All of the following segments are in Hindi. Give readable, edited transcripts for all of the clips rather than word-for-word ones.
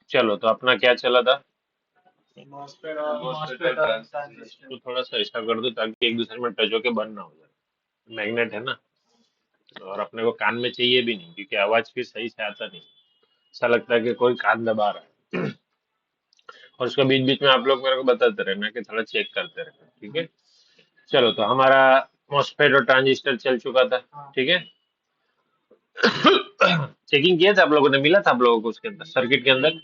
चलो तो अपना क्या चला था? मॉस्फेट और मॉस्फेट और ट्रांजिस्टर। तो थोड़ा सा ऐसा कर दो ताकि एक दूसरे में टच होके बंद ना हो जाए। मैग्नेट है ना, और अपने को कान में चाहिए भी नहीं क्योंकि आवाज फिर सही से आता नहीं। ऐसा लगता है कि कोई कान दबा रहा है। और उसका बीच बीच में आप लोग मेरे को बताते रहना कि थोड़ा चेक करते रहना, ठीक है? चलो तो हमारा मॉस्फेट और ट्रांजिस्टर चल चुका था, हाँ। ठीक है। चेकिंग किया था आप लोगों ने, मिला था आप लोगों को उसके अंदर, सर्किट के अंदर?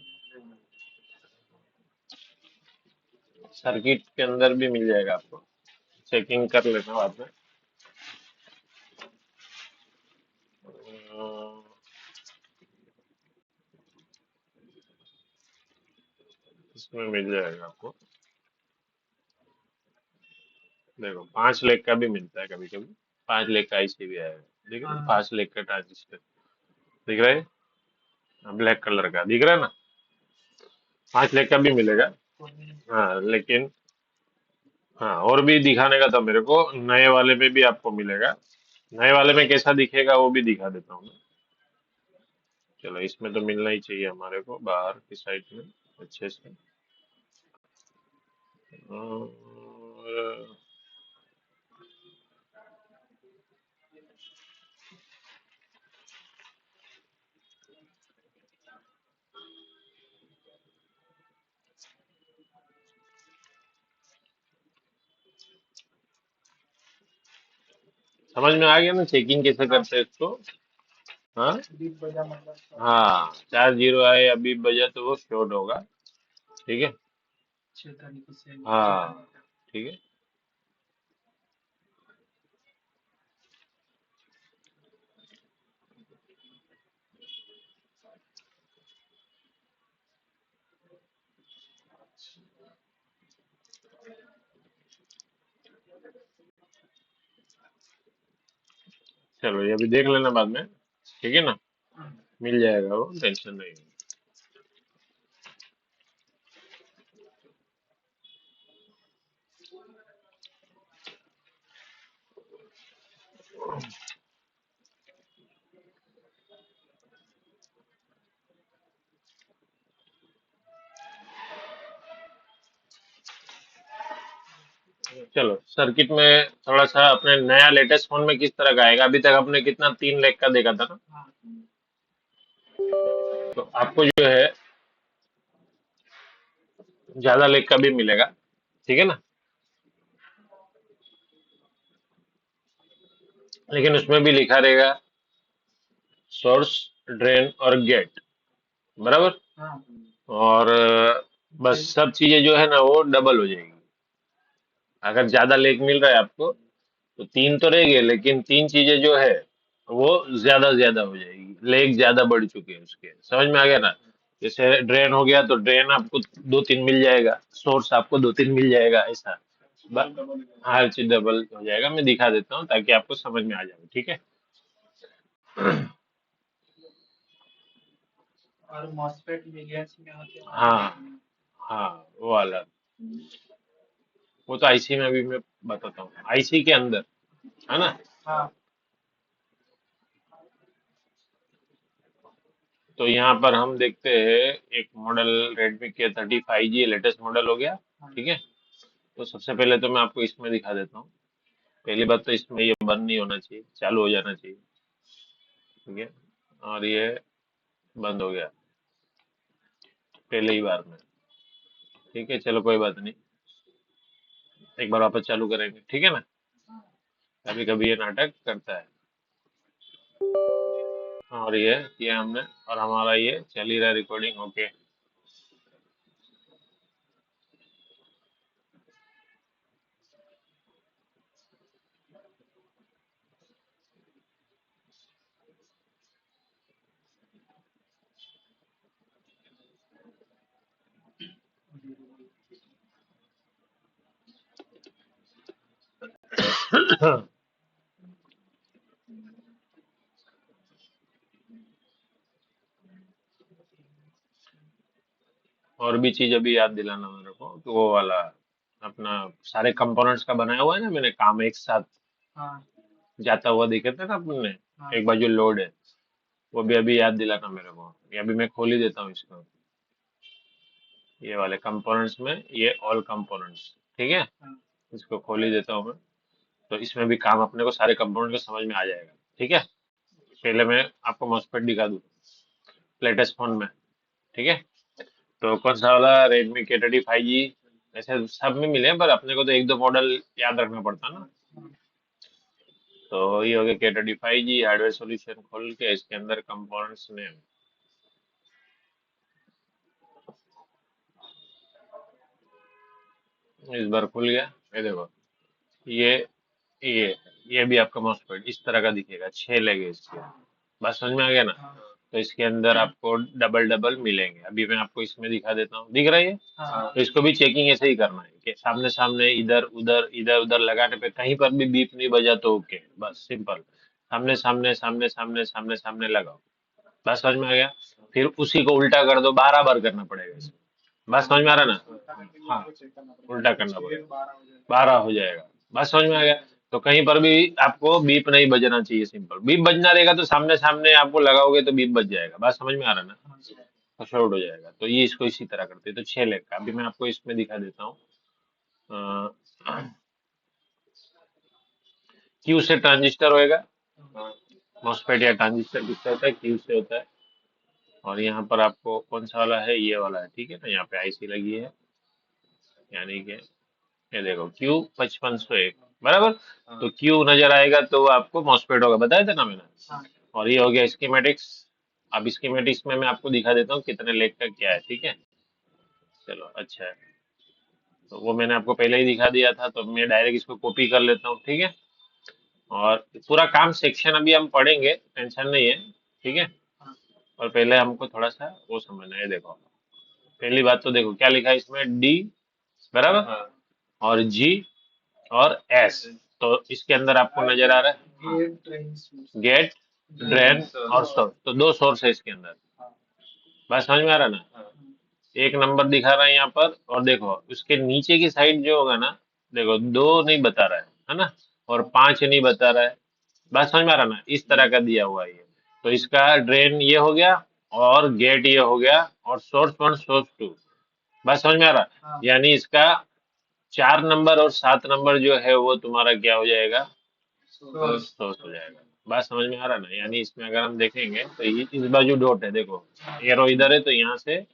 सर्किट के अंदर भी मिल जाएगा आपको, चेकिंग कर लेना बाद में। अम्म, इसमें मिल जाएगा आपको। देखो 5 लाख का भी मिलता है कभी कभी, 5 लाख का आईसी भी आएगा। ठीक है, हाँ। 5 लाख का ट्रांजिस्टर दिख रहा है, ब्लैक कलर का दिख रहा है ना? 5 लाख का भी मिलेगा। हाँ लेकिन, हाँ और भी दिखाने का था मेरे को, नए वाले में भी आपको मिलेगा। नए वाले में कैसा दिखेगा वो भी दिखा देता हूँ मैं। चलो इसमें तो मिलना ही चाहिए हमारे को, बाहर की साइड में अच्छे से। और समझ में आ गया ना चेकिंग कैसे हाँ। करते हैं इसको? हाँ। बीप बजा मतलब सब हाँ, 4 जीरो आए अभी बजा तो वो शॉर्ट होगा, ठीक है। अच्छे तरीके से चेक हाँ करना था। ठीक है। चलो ये अभी देख लेना बाद में, ठीक है ना? हाँ। मिल जाएगा वो, टेंशन नहीं। चलो सर्किट में थोड़ा सा अपने नया लेटेस्ट फोन में किस तरह का आएगा, अभी तक आपने कितना 3 लाख का देखा था ना? हाँ। तो आपको जो है ज्यादा लेख का भी मिलेगा, ठीक है ना? लेकिन उसमें भी लिखा रहेगा सोर्स, ड्रेन और गेट, बराबर। हाँ। और बस सही। सब चीजें जो है ना वो डबल हो जाएगी। अगर ज्यादा लेख मिल रहा है आपको तो तीन तो रहेंगे, लेकिन तीन चीजें जो है वो ज्यादा ज्यादा हो जाएगी, लेख ज्यादा बढ़ चुके हैं उसके, समझ में आ गया ना? जैसे ड्रेन हो गया तो ड्रेन आपको 2 3 मिल जाएगा, सोर्स आपको 2 3 मिल जाएगा, ऐसा। हर चीज डबल हो जाएगा, मैं दिखा देता हूँ ताकि आपको समझ में आ जाए, ठीक है। और मॉस्फेट मिलियंस में होते हैं और हाँ हाँ, वो वाला, वो तो आईसी में भी मैं बताता हूँ, आईसी के अंदर, है ना? हाँ। तो यहाँ पर हम देखते हैं एक मॉडल रेडमी के 35G लेटेस्ट मॉडल हो गया, हाँ। ठीक है। तो सबसे पहले तो मैं आपको इसमें दिखा देता हूँ। पहली बात तो इसमें ये बंद नहीं होना चाहिए, चालू हो जाना चाहिए, ठीक है। और ये बंद हो गया पहले ही बार में, ठीक है। चलो कोई बात नहीं, एक बार वापस चालू करेंगे, ठीक है ना? कभी कभी ये नाटक करता है। और ये किया हमने, और हमारा ये चल ही रहा है रिकॉर्डिंग, ओके। और भी चीज अभी याद दिलाना मेरे को, तो वो वाला अपना सारे कंपोनेंट्स का बनाया हुआ है ना मैंने, काम एक साथ हाँ। जाता हुआ देखे थे ना अपन ने, हाँ। एक बार जो लोड है, वो भी अभी याद दिलाना मेरे को। ये अभी मैं खोल ही देता हूँ इसको, ये वाले कंपोनेंट्स में ये ऑल कंपोनेंट्स, ठीक है। इसको खोल ही देता हूँ मैं, तो इसमें भी काम अपने को सारे कंपोनेंट को समझ में आ जाएगा, ठीक है। पहले मैं आपको मॉस्फेट दिखा दूँ लेटेस्ट फोन में, ठीक है। तो कौन सा वाला, रेडमी के 35G, ऐसे सब में मिले हैं, पर अपने को तो एक दो मॉडल याद रखना पड़ता है ना। तो ये हो गया के 35G हार्डवेयर सॉल्यूशन, खोल के इसके अंदर कंपोनेंट्स नेम, इस बार खुल गया। ये देखो, ये ये ये भी आपका मॉस्फेट इस तरह का दिखेगा, 6 लेग है इसके। बात समझ में आ गया ना। तो इसके अंदर आपको डबल डबल मिलेंगे, अभी मैं आपको इसमें दिखा देता हूँ, दिख रहा है ये? तो इसको भी चेकिंग ऐसे ही करना है कि सामने सामने इधर उधर लगाने पे कहीं पर भी बीप नहीं बजा तो ओके, बस सिंपल। सामने सामने सामने सामने सामने सामने लगाओ, बस समझ में आ गया। फिर उसी को उल्टा कर दो, 12 बार करना पड़ेगा इसमें, बस समझ में आ रहा ना। हाँ, उल्टा करना पड़ेगा, 12 हो जाएगा, बस समझ में आ गया। तो कहीं पर भी आपको बीप नहीं बजना चाहिए, सिंपल। बीप बजना रहेगा तो सामने सामने आपको लगाओगे तो बीप बज जाएगा, बस समझ में आ रहा ना, तो शॉर्ट हो जाएगा। तो ये इसको इसी तरह करते हैं। तो 6 लेग का अभी मैं आपको इसमें दिखा देता हूँ। क्यू से ट्रांजिस्टर होएगा, मॉसफेट या ट्रांजिस्टर किससे होता है, क्यू से होता है। और यहाँ पर आपको कौन सा वाला है, ये वाला है, ठीक है ना। यहाँ पे आईसी लगी है, यानी कि ये देखो Q5501, बराबर। तो क्यू नजर आएगा तो वो आपको मॉसफेट होगा, बताया था ना मैंने। और ये हो गया स्कीमेटिक्स। अब स्कीमेटिक्स में मैं आपको दिखा देता हूँ कितने लेग का क्या है, ठीक है। चलो अच्छा है, तो वो मैंने आपको पहले ही दिखा दिया था, तो मैं डायरेक्ट इसको कॉपी कर लेता हूँ, ठीक है। और पूरा काम सेक्शन अभी हम पढ़ेंगे, टेंशन नहीं है, ठीक है। और पहले हमको थोड़ा सा वो समझना है। देखो, पहली बात तो देखो क्या लिखा है इसमें, डी, बराबर, और जी, और एस। तो इसके अंदर आपको नजर आ रहा है गेट, ड्रेन और सोर्स, तो दो सोर्स है इसके अंदर, बात समझ में आ रहा है ना। एक नंबर दिखा रहा है यहाँ पर, और देखो उसके नीचे की साइड जो होगा ना, देखो 2 नहीं बता रहा है ना, और 5 नहीं बता रहा है, बात समझ में आ रहा ना, इस तरह का दिया हुआ है ये। तो इसका ड्रेन ये हो गया, और गेट ये हो गया, और सोर्स 1 सोर्स 2, बात समझ में आ रहा। यानी इसका 4 नंबर और 7 नंबर जो है वो तुम्हारा क्या हो जाएगा, सोर्स हो जाएगा, बात समझ में आ रहा ना। यानी इसमें अगर हम देखेंगे तो ये इस बाजू डॉट है, देखो एरो इधर है, तो यहाँ से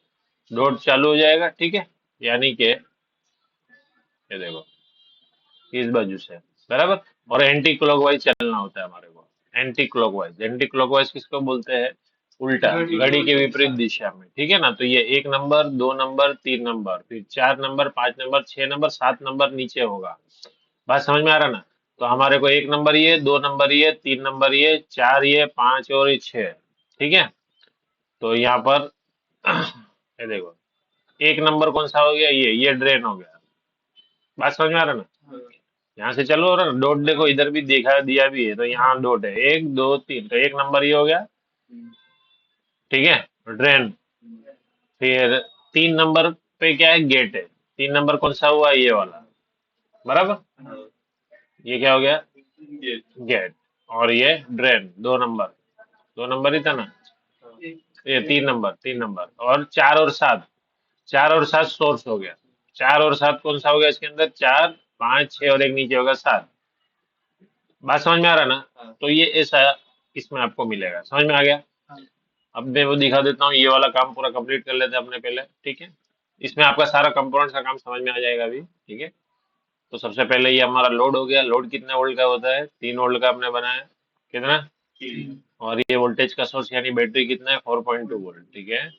डॉट चालू हो जाएगा, ठीक है। यानी कि ये देखो इस बाजू से, बराबर। और एंटी क्लॉकवाइज चलना होता है हमारे को, एंटी क्लॉकवाइज। एंटी क्लॉकवाइज किसको बोलते हैं, उल्टा, घड़ी के विपरीत दिशा में, ठीक है ना। तो ये 1 नंबर, 2 नंबर, 3 नंबर, फिर 4 नंबर, 5 नंबर, 6 नंबर, 7 नंबर नीचे होगा, बात समझ में आ रहा ना। तो हमारे को 1 नंबर ये, 2 नंबर ये, 3 नंबर ये, 4 ये, 5 और ये 6, ठीक है। तो यहाँ पर ये देखो 1 नंबर कौन सा हो गया, ये ड्रेन हो गया, बात समझ में आ रहा ना। यहाँ से चलो, और डॉट देखो इधर भी देखा दिया भी है, तो यहाँ डॉट है, 1 2 3, तो 1 नंबर ये हो गया, ठीक है, ड्रेन। फिर 3 नंबर पे क्या है, गेट है। 3 नंबर कौन सा हुआ, ये वाला, बराबर। ये क्या हो गया, गेट। और ये ड्रेन, 2 नंबर, 2 नंबर ही था ना, ये 3 नंबर, 3 नंबर, और 4 और 7, 4 और 7 सोर्स हो गया। 4 और 7 कौन सा हो गया इसके अंदर, 4 5 6 और एक नीचे होगा 7, बात समझ में आ रहा ना। तो ये ऐसा इसमें आपको मिलेगा, समझ में आ गया। अब मैं वो दिखा देता हूँ, ये वाला काम पूरा कंप्लीट कर लेते हैं अपने पहले, ठीक है। इसमें आपका सारा कंपोनेंट्स का काम समझ में आ जाएगा अभी, ठीक है। तो सबसे पहले ये हमारा लोड हो गया। लोड कितने वोल्ट का होता है, 3 वोल्ट का हमने बनाया, कितना। और ये वोल्टेज का सोर्स यानी बैटरी कितना है, 4.2 वोल्ट, ठीक है।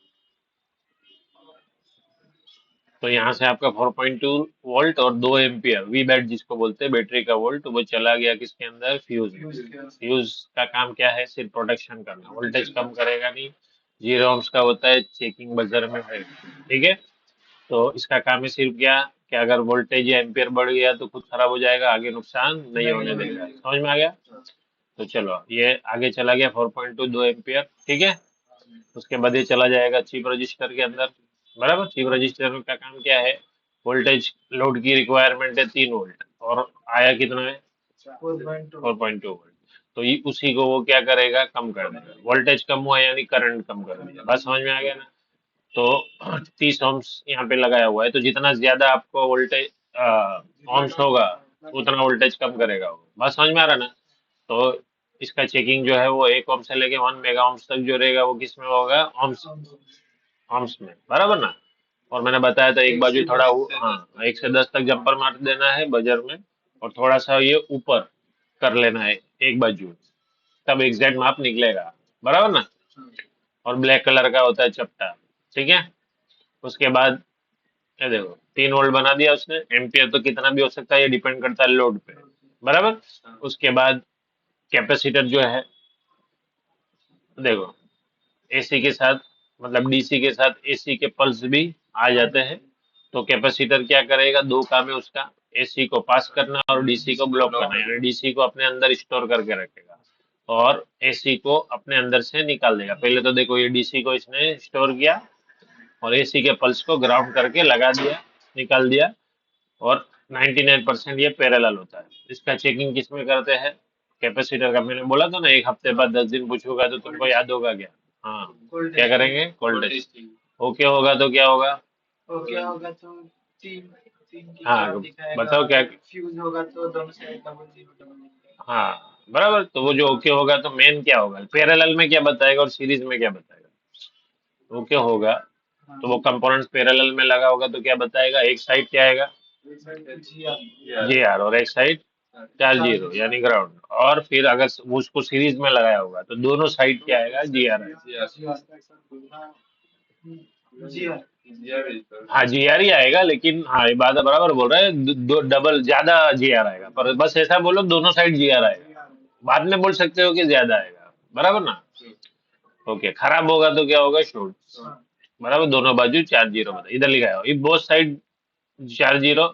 तो यहाँ से आपका 4.2 वोल्ट और 2 एम्पियर वी बैट जिसको बोलते हैं, बैटरी का वोल्ट, वो चला गया किसके अंदर, फ्यूज में। फ्यूज का काम क्या है, सिर्फ प्रोटेक्शन करना, वोल्टेज कम करेगा नहीं। 0 ohms का होता है, चेकिंग बजर में है, ठीक है। तो इसका काम है सिर्फ क्या, कि अगर वोल्टेज या एम्पियर बढ़ गया तो खुद खराब हो जाएगा, आगे नुकसान नहीं होने देगा, समझ में आ गया। तो चलो ये आगे चला गया 4.2, 2 एम्पियर, ठीक है। उसके बाद ये चला जाएगा चिप रजिस्टर के अंदर, बराबर। चिप रजिस्टर का काम क्या है, वोल्टेज लोड की रिक्वायरमेंट है 3 वोल्ट, और आया कितना है, 4.2 वोल्ट। तो ये उसी को वो क्या करेगा, कम कर देगा। वोल्टेज कम हुआ यानी करंट कम कर दिया, बात समझ में आ गया ना। तो 30 ohms यहाँ पे लगाया हुआ है, तो जितना ज्यादा आपको वोल्टेज ohms होगा उतना वोल्टेज कम करेगा वो। बात समझ में आ रहा ना? तो इसका चेकिंग जो है वो 1 ohm से लेके 1 मेगा ohms तक जो रहेगा वो किस में होगा? ohms ohms में, बराबर ना? और मैंने बताया था एक बाजू थोड़ा हाँ 1 से 10 तक जंपर मार देना है बजर में, और थोड़ा सा ये ऊपर कर लेना है एक बाजू, तब एग्जैक्ट माप निकलेगा, बराबर ना? और ब्लैक कलर का होता है चपटा, ठीक है। उसके बाद ये देखो 3 वोल्ट बना दिया उसने। एम्पियर तो कितना भी हो सकता है, ये डिपेंड करता है लोड पे, बराबर। उसके बाद कैपेसिटर जो है, देखो एसी के साथ, मतलब डीसी के साथ एसी के पल्स भी आ जाते हैं। तो कैपेसिटर क्या करेगा? दो काम है उसका, एसी को पास करना और डीसी को ब्लॉक करना, यानी डीसी को अपने अंदर स्टोर करके रखेगा और एसी को अपने अंदर से निकाल देगा। पहले तो देखो ये डीसी को इसने स्टोर किया और एसी के पल्स को ग्राउंड करके लगा दिया, निकाल दिया। और 99% ये पैरेलल होता है। इसका चेकिंग किस में करते हैं? कैपेसिटर का। मैंने बोला था ना, एक हफ्ते बाद 10 दिन पूछूंगा तो तुमको याद होगा क्या? हाँ, क्या करेंगे? Cold test. ओके होगा तो क्या होगा? ओके होगा तो तीन तीन की हाँ चार दिखाएगा। बताओ क्या? फ्यूज होगा तो दोनों साइड डबल जीरो डबल दिखाएगा। हाँ बराबर। तो वो जो ओके होगा तो मेन क्या होगा? पैरेलल में क्या बताएगा और सीरीज में क्या बताएगा? ओके होगा तो वो कंपोनेंट्स पैरेलल में लगा होगा तो क्या बताएगा? एक साइड क्या आएगा? जी आर, और एक साइड चार जीरो यानी ग्राउंड। और फिर अगर वो उसको सीरीज में लगाया होगा तो दोनों साइड क्या आएगा? जी आर आएगा। जी हाँ। हाँ जी आर ही आएगा, लेकिन हाँ ये बात बराबर बोल रहे हैं, दो डबल ज्यादा जी आर आएगा, पर बस ऐसा बोलो दोनों साइड जी आर आएगा। बाद में बोल सकते हो कि ज्यादा आएगा, बराबर ना? ओके, खराब होगा तो क्या होगा? शॉर्ट, बराबर। दोनों बाजू चार जीरो बता इधर लिखा है, इफ बोथ साइड चार zero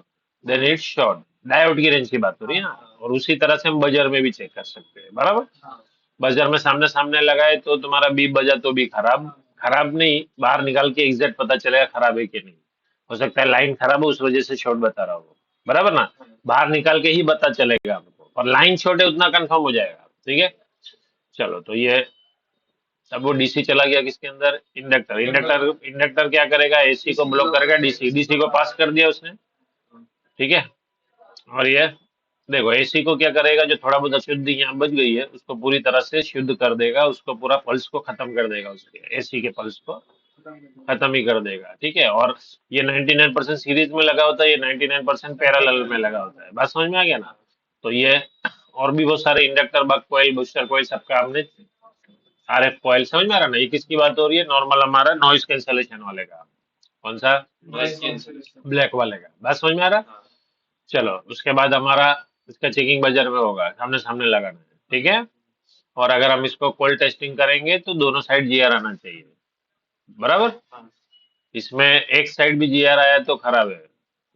then it's short. Diode की रेंज की बात हो रही है ना। और उसी तरह से हम बजर में भी चेक कर सकते हैं, बराबर। बजर में सामने सामने लगाए तो तुम्हारा बीप बजा तो भी खराब, खराब नहीं, बाहर निकाल के एग्जैक्ट पता चलेगा खराब है कि नहीं। हो सकता है लाइन खराब हो, उस वजह से शॉर्ट बता रहा हो, बराबर ना? बाहर निकाल के ही पता चलेगा हमको, और लाइन शॉर्ट है उतना कंफर्म हो जाएगा, ठीक है। चलो, तो ये अब वो डीसी चला गया किसके अंदर? इंडक्टर। इंडक्टर इंडक्टर क्या करेगा? एसी को ब्लॉक करेगा, डीसी डीसी को पास कर दिया उसने, ठीक है। और ये देखो एसी को क्या करेगा? जो थोड़ा बहुत अशुद्धि यहाँ बच गई है उसको पूरी तरह से शुद्ध कर देगा, उसको पूरा पल्स को खत्म कर देगा, उसके एसी के पल्स को खत्म ही कर देगा, ठीक है। और ये 99% सीरीज में लगा होता है, ये 99% पैरेलल में लगा होता है। बात समझ में आ गया ना? तो ये और भी बहुत सारे इंडक्टर, बक कॉइल, बूस्टर कॉइल, सबका हमने आरएफ कॉइल, समझ में आ रहा ना? ये किसकी बात हो रही है? नॉर्मल हमारा नॉइज कैंसलेशन वाले का। कौन सा? ब्लैक वाले का। बात समझ में आ रहा? चलो, उसके बाद हमारा इसका चेकिंग बाजार में होगा, सामने सामने लगाना है, ठीक है। और अगर हम इसको कोल्ड टेस्टिंग करेंगे तो दोनों साइड जीआर आना चाहिए, बराबर। इसमें एक साइड भी जीआर आया तो खराब है,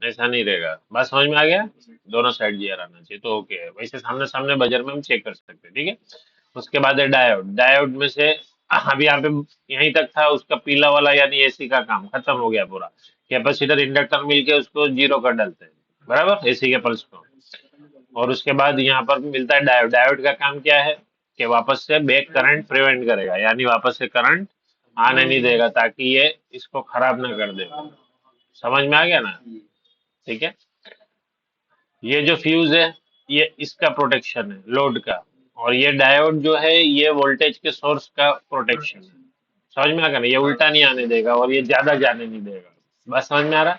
ऐसा नहीं रहेगा। बात समझ में आ गया? दोनों साइड जीआर आना चाहिए तो ओके है। वैसे सामने सामने बाजार में हम चेक कर सकते हैं, ठीक है। उसके बाद है डायोड। डायोड में से अभी यहाँ पे यहीं तक था उसका पीला वाला, यानी एसी का काम खत्म हो गया पूरा। कैपेसिटर इंडक्टर मिलके उसको जीरो कर डालते हैं, बराबर, एसी के पल्स को। और उसके बाद यहाँ पर मिलता है डायोड। डायोड का काम क्या है? कि वापस से बैक करंट प्रिवेंट करेगा, यानी वापस से करंट आने नहीं देगा, ताकि ये इसको खराब ना कर दे। समझ में आ गया ना? ठीक है। ये जो फ्यूज है ये इसका प्रोटेक्शन है, लोड का। और ये डायोड जो है ये वोल्टेज के सोर्स का प्रोटेक्शन है। समझ में आ गया ना? ये उल्टा नहीं आने देगा और ये ज्यादा जाने नहीं देगा। बस समझ में आ रहा?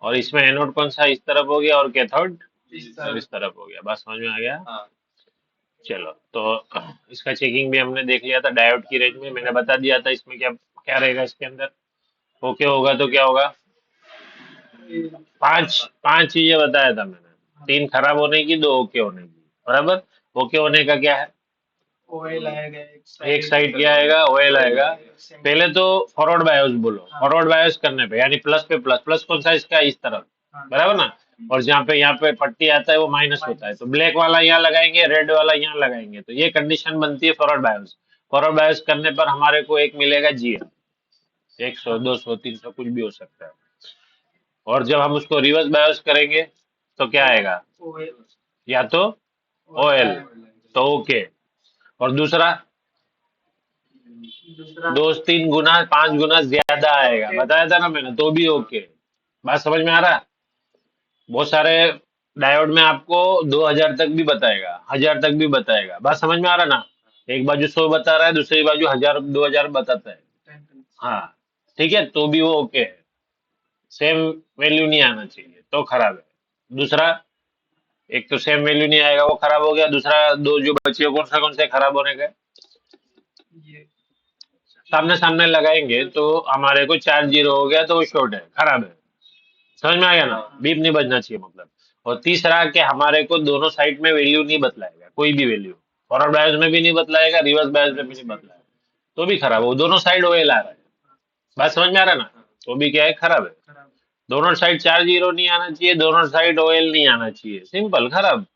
और इसमें एनोड कौन सा? इस तरफ हो गया, और कैथोड इस तरफ हो गया। बस समझ में आ गया? चलो, तो इसका चेकिंग भी हमने देख लिया था डायोड की रेंज में, मैंने बता दिया था इसमें क्या क्या रहेगा इसके अंदर। ओके होगा तो क्या होगा? पांच पांच चीजें बताया था मैंने, तीन खराब होने की, दो ओके होने की, बराबर। ओके होने का क्या है? ऑयल आएगा एक साइड क्या आएगा? ऑयल आएगा। पहले तो फॉरवर्ड बायोस बोलो, फॉरवर्ड बायोस करने पे यानी प्लस पे प्लस, प्लस कौन सा? इसका इस तरफ, बराबर ना? और जहाँ पे यहाँ पे पट्टी आता है वो माइनस होता है, तो ब्लैक वाला यहाँ लगाएंगे, रेड वाला यहाँ लगाएंगे, तो ये कंडीशन बनती है फॉरवर्ड बायोस। फॉरवर्ड बायोस करने पर हमारे को एक मिलेगा जी, 100, 200, 300 कुछ भी हो सकता है। और जब हम उसको रिवर्स बायोस करेंगे तो क्या आएगा? या तो ओएल, तो ओके। और दूसरा दूसरा 2 3 गुना 5 गुना ज्यादा आएगा, बताया था ना मैंने, तो भी ओके। बात समझ में आ रहा है? बहुत सारे डायोड में आपको 2000 तक भी बताएगा, 1000 तक भी बताएगा। बात समझ में आ रहा है ना? एक बाजू 100 बता रहा है, दूसरी बाजू 1000 2000 बताता है। हाँ, ठीक है, तो भी वो ओके है। सेम वैल्यू नहीं आना चाहिए तो खराब है। दूसरा, एक तो सेम वैल्यू नहीं आएगा, वो खराब हो गया। दूसरा, दो जो बचे कौन से खराब होने का? ये सामने सामने लगाएंगे तो हमारे को 4 0 हो गया, तो वो शॉर्ट है, खराब है। समझ में आ गया ना? बीप नहीं बजना चाहिए मतलब। और तीसरा, कि हमारे को दोनों साइड में वैल्यू नहीं बतलाएगा, कोई भी वैल्यू। फॉरवर्ड बायस में भी नहीं बतलाएगा, रिवर्स बायस में भी नहीं बतलाएगा, तो भी खराब है। वो दोनों साइड ओएल आ रहा है। बात समझ में आ रहा है ना? तो भी क्या है, खराब है। खराब। दोनों साइड 4 0 नहीं आना चाहिए, दोनों साइड ओएल नहीं आना चाहिए, सिंपल, खराब।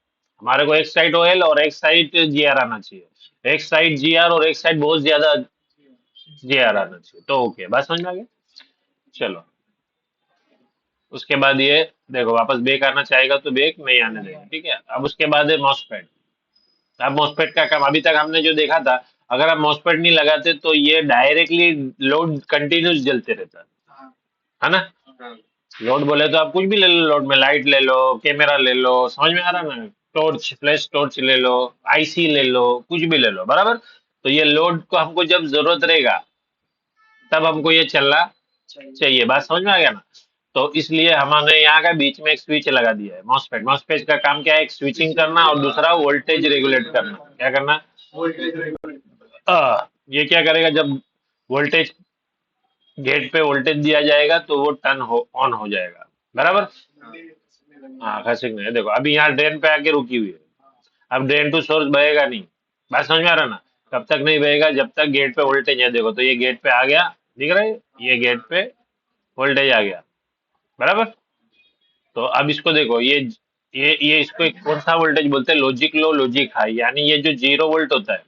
हमारे को एक साइड ओएल और एक साइड जीआर आना चाहिए, एक साइड जीआर और एक साइड बहुत ज्यादा जीआर आना चाहिए, तो ओके। बात समझ में आ गया? चलो, उसके बाद ये देखो, वापस बेक आना चाहेगा तो बेक नहीं आने देगा, ठीक है। अब उसके बाद है मॉसफेट। अब मॉसफेट का काम अभी तक हमने जो देखा था, अगर आप मॉसफेट नहीं लगाते तो ये डायरेक्टली लोड कंटिन्यूस जलते रहता हाँ है ना? लोड बोले तो आप कुछ भी ले लो, लोड में लाइट ले लो, कैमरा ले लो, समझ में आ रहा है ना? टॉर्च, फ्लैश टॉर्च ले लो, आईसी ले लो, कुछ भी ले लो, बराबर। तो ये लोड को हमको जब जरूरत रहेगा तब हमको ये चलना चाहिए। चाहिए। बात समझ में आ गया ना? तो इसलिए हमने यहाँ का बीच में एक स्विच लगा दिया है, मॉसफेट। मॉसफेट का काम क्या है? एक स्विचिंग करना और दूसरा वोल्टेज रेगुलेट करना। क्या करना? Voltage regulator. ये क्या करेगा? जब वोल्टेज, गेट पे वोल्टेज दिया जाएगा तो वो टर्न हो ऑन हो जाएगा, बराबर। हाँ, खसक नहीं है। देखो अभी यहाँ ड्रेन पे आके रुकी हुई है, अब ड्रेन टू सोर्स बहेगा नहीं। बात समझ में आ रहा ना? कब तक नहीं बहेगा? जब तक गेट पे वोल्टेज है। देखो, तो ये गेट पे आ गया, दिख रहा है? ये गेट पे वोल्टेज आ गया, बराबर। तो अब इसको देखो, ये इसको एक कौन सा वोल्टेज बोलते हैं? Logic low, logic high. यानी ये जो 0 वोल्ट होता है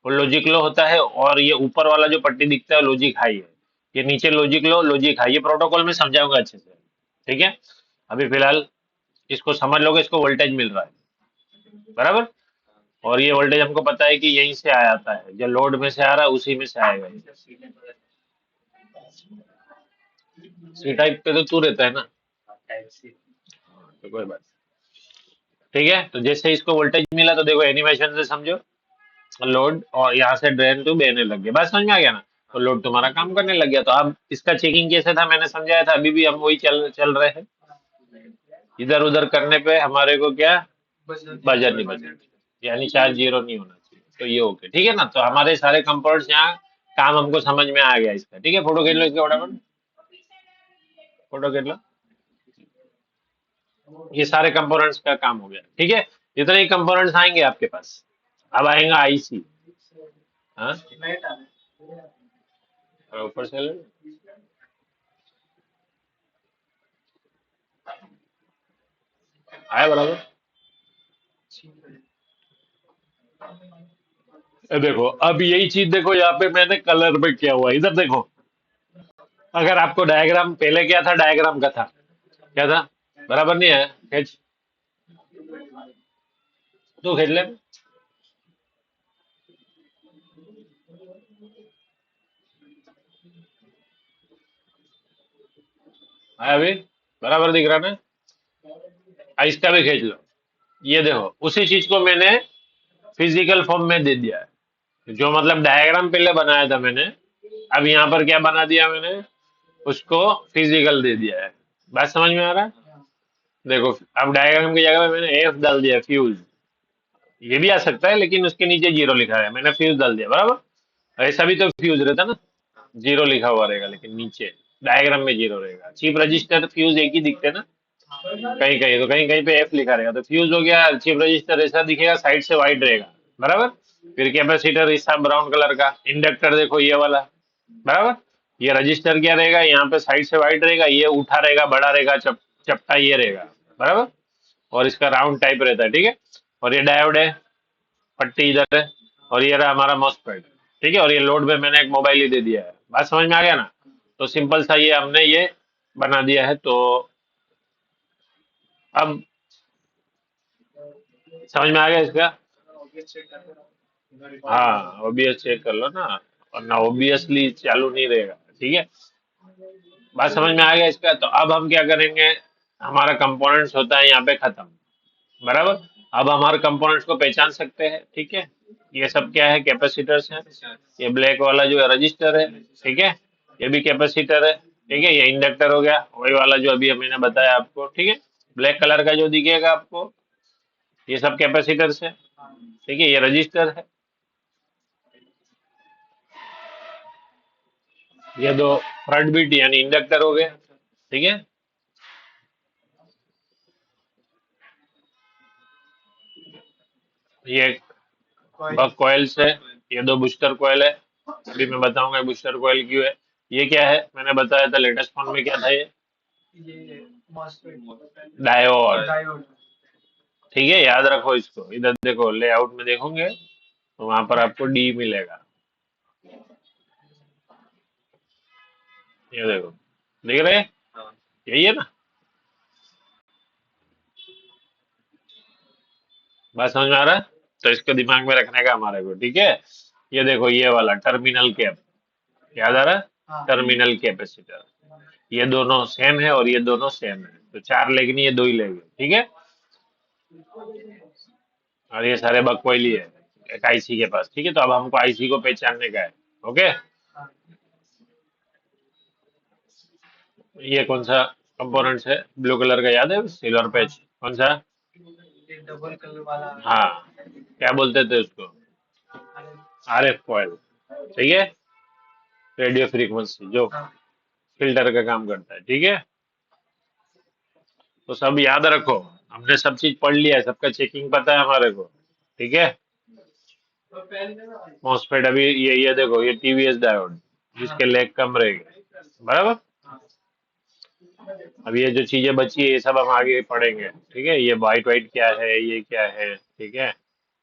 वो लॉजिक लो होता है, और ये ऊपर वाला जो पट्टी दिखता है लॉजिक हाई है। ये नीचे लॉजिक लो, लॉजिक हाई। ये प्रोटोकॉल में समझाऊंगा अच्छे से, ठीक है। अभी फिलहाल इसको समझ लोगे, इसको वोल्टेज मिल रहा है, बराबर। और ये वोल्टेज हमको पता है कि यहीं से आया आता है, जो लोड में से आ रहा है उसी में से आएगा। सी टाइप पे तो तू रहता है ना, तो कोई बात नहीं। ठीक है, तो जैसे इसको वोल्टेज मिला तो देखो एनिमेशन से समझो, लोड और यहाँ से ड्रेन टू बहने लग गया। बस समझ में आ गया ना? तो लोड तुम्हारा काम करने लग गया। तो अब इसका चेकिंग कैसे था मैंने समझाया था, अभी भी हम वही चल चल रहे हैं। इधर उधर करने पे हमारे को क्या, बजर नहीं बजर, यानी 4 0 नहीं होना चाहिए, तो ये ओके, ठीक है ना? तो हमारे सारे कंपोनेंट्स यहाँ, काम हमको समझ में आ गया इसका, ठीक है। फोटो खींच लो इसके, फटाफट फोटो खींच लो। ये सारे कंपोनेंट्स का काम हो गया, ठीक है। जितने ही कंपोनेंट्स आएंगे आपके पास, अब आएगा आईसी। हाँ, लाइट आ और ऊपर से ले, आया बराबर। देखो अब यही चीज देखो, यहाँ पे मैंने कलर में किया हुआ है, इधर देखो। अगर आपको डायग्राम पहले क्या था, डायग्राम का था क्या था? बराबर नहीं है? खींच, तू खींच ले। आया अभी? बराबर दिख रहा ना? इसका भी खींच लो। ये देखो, उसी चीज को मैंने फिजिकल फॉर्म में दे दिया है, जो मतलब डायग्राम पहले बनाया था मैंने, अब यहाँ पर क्या बना दिया मैंने, उसको फिजिकल दे दिया है। बात समझ में आ रहा है? देखो, अब डायग्राम की जगह पे मैंने एफ डाल दिया, फ्यूज। ये भी आ सकता है लेकिन उसके नीचे 0 लिखा है, मैंने फ्यूज डाल दिया, बराबर। ऐसा भी तो फ्यूज रहता ना, 0 लिखा हुआ रहेगा लेकिन नीचे डायग्राम में 0 रहेगा। चिप रजिस्टर फ्यूज एक ही दिखते हैं ना, कहीं कहीं तो कहीं कहीं पे एफ लिखा रहेगा, तो फ्यूज हो गया। चिप रजिस्टर ऐसा दिखेगा, साइड से वाइट रहेगा, बराबर। फिर कैपेसिटर ऐसा ब्राउन कलर का, इंडक्टर देखो ये वाला, बराबर। ये रजिस्टर क्या रहेगा, यहाँ पे साइड से वाइट रहेगा, ये उठा रहेगा, बड़ा रहेगा, चपटा ये रहेगा, बराबर। और इसका राउंड टाइप रहता है, ठीक है। और ये डायोड है, पट्टी इधर है, और ये रहा हमारा मॉसफेट, ठीक है। और ये लोड में मैंने एक मोबाइल ही दे दिया है। बात समझ में आ गया ना? तो सिंपल सा ये हमने ये बना दिया है। तो अब समझ में आ गया इसका? चेक कर हाँ, ओबीएस चेक कर लो ना। वरना ऑब्वियसली चालू नहीं रहेगा। ठीक है, बात समझ में आ गया इसका? तो अब हम क्या करेंगे, हमारा कंपोनेंट्स होता है यहाँ पे खत्म, बराबर। अब हमारे कंपोनेंट्स को पहचान सकते हैं। ठीक है, ये सब क्या है, कैपेसिटर्स हैं। ये ब्लैक वाला जो है रजिस्टर है। ठीक है, ये भी कैपेसिटर है। ठीक है, ये इंडक्टर हो गया, वही वाला जो अभी मैंने बताया आपको। ठीक है, ब्लैक कलर का जो दिखेगा आपको, ये सब कैपेसिटर्स है। ठीक है, ये रजिस्टर है। ये दो फ्रंट बीट यानी इंडक्टर हो गए। ठीक है, ये बक कॉइल्स है। ये दो बूस्टर कॉइल है। अभी मैं बताऊंगा बूस्टर कॉइल क्यों है। ये क्या है, मैंने बताया था लेटेस्ट फोन में क्या था, ये डायोड। ठीक है, याद रखो इसको। इधर देखो, लेआउट में देखोगे तो वहां पर आपको डी मिलेगा। ये देखो, देख रहे हैं, यही है ना? बात समझ में आ रहा है? तो इसको दिमाग में रखने का हमारे को। ठीक है, ये देखो, ये वाला टर्मिनल कैप, याद आ रहा है? Terminal capacitor. ये दोनों सेम है और ये दोनों सेम है, तो चार लेग नहीं, ये दो ही लेग है। ठीक है, और ये सारे बकवाइली है एक आईसी के पास। ठीक है, तो अब हमको आईसी को पहचानने का है। ओके, ये कौन सा कंपोनेंट्स है ब्लू कलर का, याद है? सिल्वर पैच कौन सा? डबल कलर वाला। हाँ, क्या बोलते थे उसको? RF coil. ठीक है, रेडियो फ्रीक्वेंसी जो फिल्टर का काम करता है। ठीक है, तो सब याद रखो, हमने सब चीज पढ़ लिया है, सबका चेकिंग पता है हमारे को। ठीक है, मॉसफेट अभी ये देखो, ये टीवीएस डायोड जिसके लेग कम रहेंगे, बराबर। अब ये जो चीजें बची है ये सब हम आगे पढ़ेंगे। ठीक है, ये वाइट वाइट क्या है, ये क्या है? ठीक है,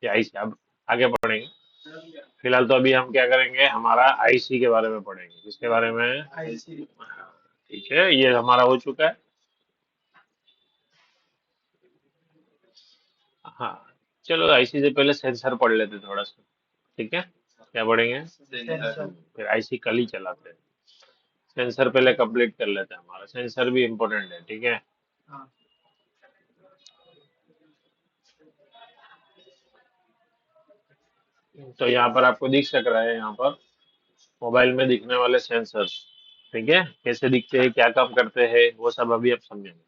ये आईसी अब आगे पढ़ेंगे। फिलहाल तो अभी हम क्या करेंगे, हमारा आईसी के बारे में पढ़ेंगे। किसके बारे में? आईसी। ठीक है, ये हमारा हो चुका है। हाँ, चलो आईसी से पहले सेंसर पढ़ लेते थोड़ा सा। ठीक है, क्या पढ़ेंगे? सेंसर। फिर आईसी कल ही चलाते हैं। सेंसर पहले कंप्लीट कर लेते हैं, हमारा सेंसर भी इम्पोर्टेंट है। ठीक है, तो यहाँ पर आपको दिख सक रहा है, यहाँ पर मोबाइल में दिखने वाले सेंसर्स। ठीक है, कैसे दिखते हैं, क्या काम करते हैं, वो सब अभी आप समझेंगे।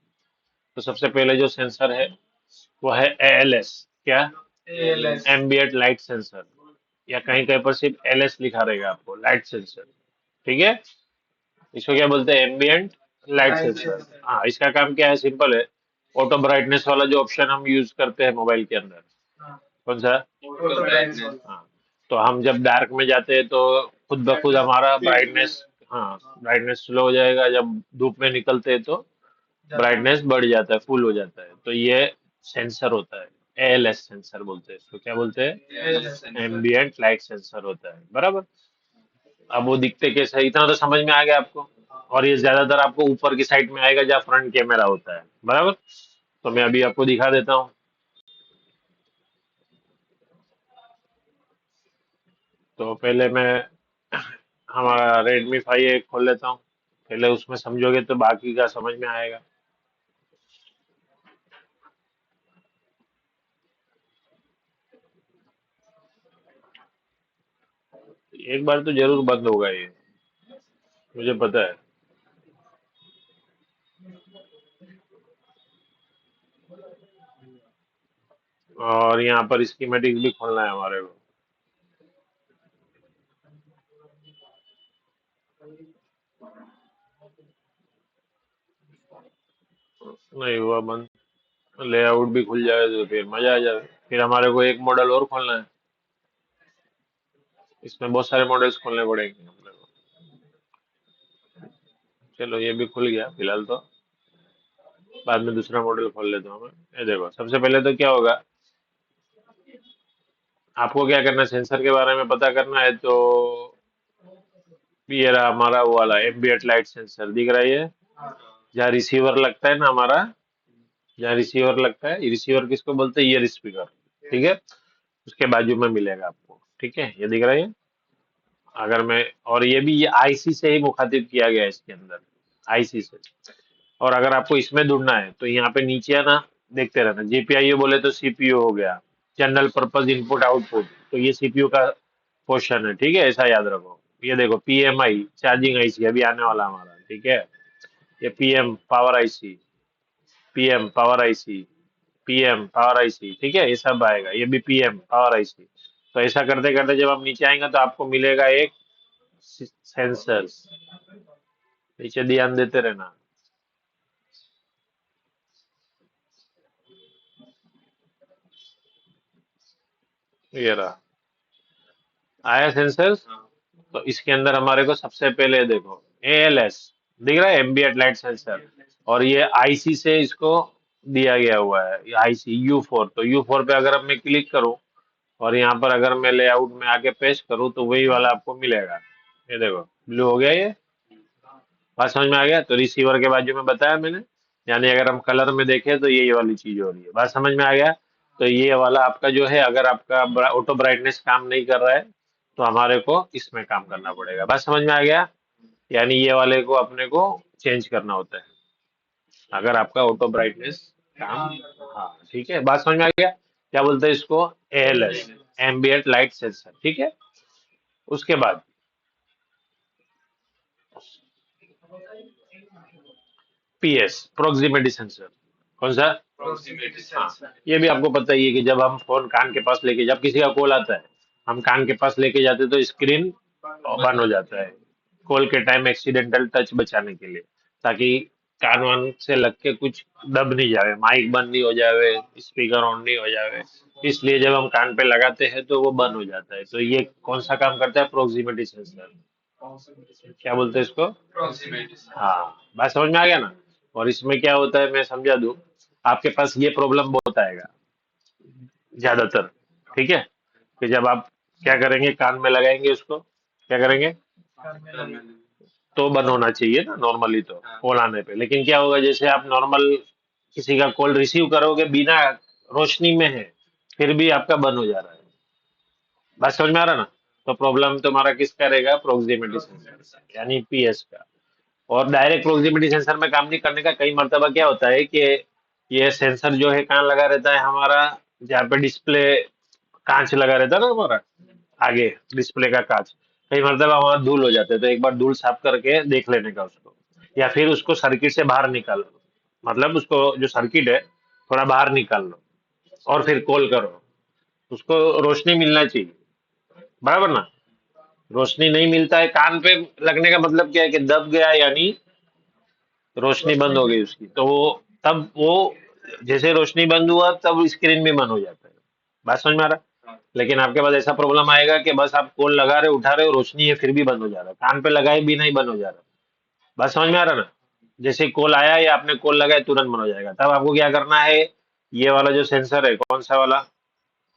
तो सबसे पहले जो सेंसर है वो है एएलएस। क्या? एएलएस, एम्बिएंट लाइट सेंसर, या कहीं कहीं पर सिर्फ एलएस लिखा रहेगा आपको, लाइट सेंसर। ठीक है, इसको क्या बोलते हैं? Ambient light sensor. हाँ, इसका काम क्या है, सिंपल है। ऑटो ब्राइटनेस वाला जो ऑप्शन हम यूज करते हैं मोबाइल के अंदर, कौन सा? Auto brightness. हाँ, तो हम जब डार्क में जाते हैं तो खुद ब खुद हमारा ब्राइटनेस, हाँ, ब्राइटनेस स्लो हो जाएगा। जब धूप में निकलते हैं तो ब्राइटनेस बढ़ जाता है, फुल हो जाता है। तो ये सेंसर होता है, एएलएस सेंसर बोलते हैं इसको। क्या बोलते हैं? एम्बिएंट लाइट सेंसर होता है, बराबर। अब वो दिखते कैसे हैं, इतना तो समझ में आ गया आपको। और ये ज्यादातर आपको ऊपर की साइड में आएगा जहाँ फ्रंट कैमरा होता है, बराबर। तो मैं अभी आपको दिखा देता हूँ। तो पहले मैं हमारा Redmi 5A खोल लेता हूँ। पहले उसमें समझोगे तो बाकी का समझ में आएगा। एक बार तो जरूर बंद होगा ये, मुझे पता है। और यहाँ पर स्कीमेटिक्स भी खोलना है हमारे को। नहीं हुआ बंद, लेआउट भी खुल जाए तो फिर मजा आ जाए। फिर हमारे को एक मॉडल और खोलना है, इसमें बहुत सारे मॉडल्स खोलने पड़ेंगे हमारे को। चलो, ये भी खुल गया फिलहाल तो। बाद में दूसरा मॉडल खोल लेता हूँ मैं। ये देखो, सबसे पहले तो क्या होगा, आपको क्या करना है, सेंसर के बारे में पता करना है। तो ये रहा हमारा वो वाला एम्बिएंट लाइट सेंसर, दिख रहा है ये, जहाँ रिसीवर लगता है ना हमारा, जहाँ रिसीवर लगता है, रिसीवर किसको बोलते हैं? Year speaker. ठीक है, उसके बाजू में मिलेगा आपको। ठीक है, ये दिख रहा है ये। अगर मैं, और ये भी ये आईसी से ही मुखातिब किया गया है इसके अंदर, आईसी से। और अगर आपको इसमें ढूंढना है तो यहाँ पे नीचे है ना, देखते रहना। जीपीआईओ बोले तो सीपीयू हो गया, जनरल पर्पज इनपुट आउटपुट, तो ये सीपीयू का पोर्शन है, ठीक है, ऐसा याद रखो। ये देखो पीएमआई चार्जिंग आईसी अभी आने वाला हमारा, ठीक है। ये PM power IC, PM power IC, PM power IC, ठीक है, ये सब आएगा। ये भी पीएम पावर आईसी। तो ऐसा करते करते जब आप नीचे आएंगे तो आपको मिलेगा एक सेंसर। नीचे ध्यान देते रहना। ये रहा, आया सेंसर। तो इसके अंदर हमारे को सबसे पहले देखो एएलएस दिख रहा है, एम्बिएंट लाइट सेंसर। और ये आईसी से इसको दिया गया हुआ है, ये आईसी यू4। तो यू4 पे अगर अब मैं क्लिक करूं और यहाँ पर अगर मैं लेआउट में आके पेस्ट करूं तो वही वाला आपको मिलेगा। ये देखो ब्लू हो गया ये। बात समझ में आ गया? तो रिसीवर के बाजू में बताया मैंने, यानी अगर हम कलर में देखें तो ये वाली चीज हो रही है। बात समझ में आ गया? तो ये वाला आपका जो है, अगर आपका ऑटो ब्राइटनेस काम नहीं कर रहा है तो हमारे को इसमें काम करना पड़ेगा। बात समझ में आ गया? यानी ये वाले को अपने को चेंज करना होता है अगर आपका ऑटो ब्राइटनेस काम। हाँ ठीक है, बात समझ में आ गया? क्या बोलते हैं इसको? एएलएस, एम्बिएंट लाइट सेंसर, ठीक है। उसके बाद पीएस, प्रोक्सिमिटी सेंसर। कौन सा? proximity हाँ, sensor. ये भी आपको पता ही है कि जब हम फोन कान के पास लेके, जब किसी का कॉल आता है, हम कान के पास लेके जाते हैं तो स्क्रीन बंद हो जाता है, कॉल के टाइम एक्सीडेंटल टच बचाने के लिए, ताकि कान वान से लग के कुछ दब नहीं जावे, माइक बंद नहीं हो जावे, स्पीकर ऑन नहीं हो जावे। इसलिए जब हम कान पे लगाते हैं तो वो बंद हो जाता है। तो ये कौन सा काम करता है? Proximity sensor. क्या बोलते हैं इसको? Proximity sensor. हाँ, बात समझ में आ गया ना? और इसमें क्या होता है मैं समझा दूं। आपके पास ये प्रॉब्लम बहुत आएगा ज्यादातर, ठीक है, कि जब आप क्या करेंगे, कान में लगाएंगे उसको, क्या करेंगे, तो बंद होना चाहिए ना नॉर्मली तो कॉल आने पे। लेकिन क्या होगा, जैसे आप नॉर्मल किसी का कॉल रिसीव करोगे बिना रोशनी में है, फिर भी आपका बंद हो जा रहा है। बात समझ में आ रहा ना? तो प्रॉब्लम तुम्हारा किसका रहेगा? प्रोक्सिमिटी सेंसर यानी पीएस का। और डायरेक्ट प्रोक्सिमिटी सेंसर में काम नहीं करने का कई मरतबा क्या होता है कि ये सेंसर जो है कहाँ लगा रहता है हमारा, जहाँ पे डिस्प्ले कांच लगा रहता है ना हमारा, आगे डिस्प्ले का कांच, कई मरतबा वहां धूल हो जाते हैं। तो एक बार धूल साफ करके देख लेने का उसको, या फिर उसको सर्किट से बाहर निकाल लो, मतलब उसको जो सर्किट है थोड़ा बाहर निकाल लो और फिर कॉल करो। उसको रोशनी मिलना चाहिए, बराबर ना? रोशनी नहीं मिलता है कान पे लगने का मतलब क्या है कि दब गया, यानी रोशनी बंद हो गई उसकी। तो वो तब वो जैसे रोशनी बंद हुआ तब स्क्रीन भी बंद हो जाता है। बात समझ में आ रहा? लेकिन आपके पास ऐसा प्रॉब्लम आएगा कि बस आप कॉल लगा रहे हो, उठा रहे हो, रोशनी है फिर भी बंद हो जा रहा है, कान पे लगाए भी नहीं बंद हो जा रहा। बात समझ में आ रहा ना? जैसे कॉल आया या आपने कॉल लगाया तुरंत बंद हो जाएगा। तब आपको क्या करना है, ये वाला जो सेंसर है, कौन सा वाला?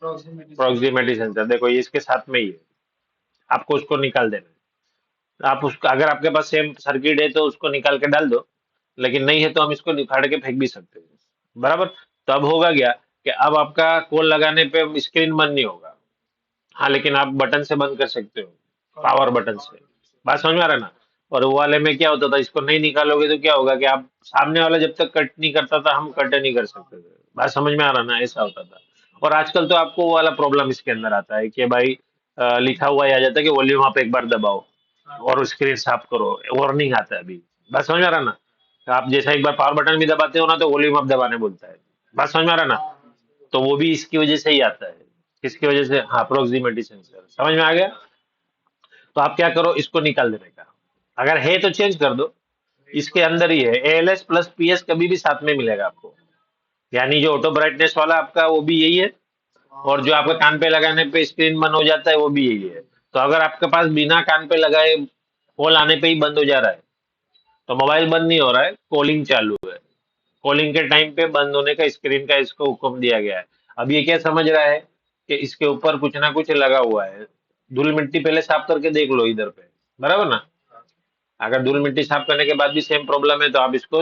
Proximity sensor. प्रोक्सिमिटी सेंसर, देखो ये इसके साथ में ही है, आपको उसको निकाल देना है। आप उसका, अगर आपके पास सेम सर्किट है तो उसको निकाल के डाल दो, लेकिन नहीं है तो हम इसको निकाल के फेंक भी सकते हैं, बराबर। तो अब होगा क्या कि अब आपका कॉल लगाने पे स्क्रीन बंद नहीं होगा, हाँ, लेकिन आप बटन से बंद कर सकते हो, पावर बटन से। बात समझ में आ रहा है ना? और वो वाले में क्या होता था, इसको नहीं निकालोगे तो क्या होगा कि आप सामने वाला जब तक कट नहीं करता था हम कट नहीं कर सकते थे। बात समझ में आ रहा ना? ऐसा होता था। और आजकल तो आपको वो वाला प्रॉब्लम इसके अंदर आता है कि भाई लिखा हुआ ही आ जाता है कि वॉल्यूम आप एक बार दबाओ और स्क्रीन साफ करो, वार्निंग आता है अभी। बात समझ में आ रहा ना? तो आप जैसा एक बार पावर बटन भी दबाते हो ना तो वॉल्यूम अप दबाने बोलता है। बात समझ में आ रहा ना? तो वो भी इसकी वजह से ही आता है। किसकी वजह से? हाँ, प्रोक्सिमिटी सेंसर। समझ में आ गया? तो आप क्या करो, इसको निकाल देने का, अगर है तो चेंज कर दो। इसके अंदर ही है, एएलएस प्लस पीएस कभी भी साथ में मिलेगा आपको, यानी जो ऑटो ब्राइटनेस वाला आपका वो भी यही है, और जो आपके कान पे लगाने पे स्क्रीन बंद हो जाता है वो भी यही है। तो अगर आपके पास बिना कान पे लगाए कॉल आने पे ही बंद हो जा रहा है तो मोबाइल बंद नहीं हो रहा है, कॉलिंग चालू है। कॉलिंग के टाइम पे बंद होने का स्क्रीन का इसको हुक्म दिया गया है। अब ये क्या समझ रहा है कि इसके ऊपर कुछ ना कुछ लगा हुआ है। धूल मिट्टी पहले साफ करके देख लो इधर पे, बराबर ना? अगर धूल मिट्टी साफ करने के बाद भी सेम प्रॉब्लम है तो आप इसको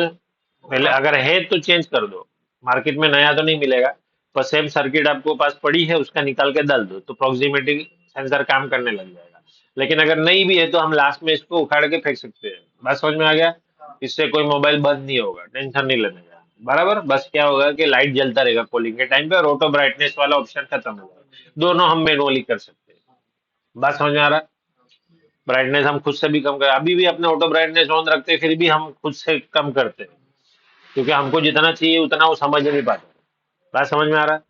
पहले, अगर है तो चेंज कर दो। मार्केट में नया तो नहीं मिलेगा, पर सेम सर्किट आपको पास पड़ी है उसका निकाल के डाल दो तो प्रोक्सिमिटी सेंसर काम करने लग जाएगा। लेकिन अगर नहीं भी है तो हम लास्ट में इसको उखाड़ के फेंक सकते हैं। बात समझ में आ गया? इससे कोई मोबाइल बंद नहीं होगा, टेंशन नहीं लेने का। बराबर, बस क्या होगा कि लाइट जलता रहेगा कॉलिंग के टाइम पे, और ऑटो ब्राइटनेस वाला ऑप्शन खत्म होगा। दोनों हम मैनुअली कर सकते हैं। बात समझ में आ रहा है? ब्राइटनेस हम खुद से भी कम कर, अभी भी अपने ऑटो ब्राइटनेस ऑन रखते हैं, फिर भी हम खुद से कम करते हैं, क्योंकि हमको जितना चाहिए उतना वो समझ नहीं पाता। बात समझ में आ रहा है?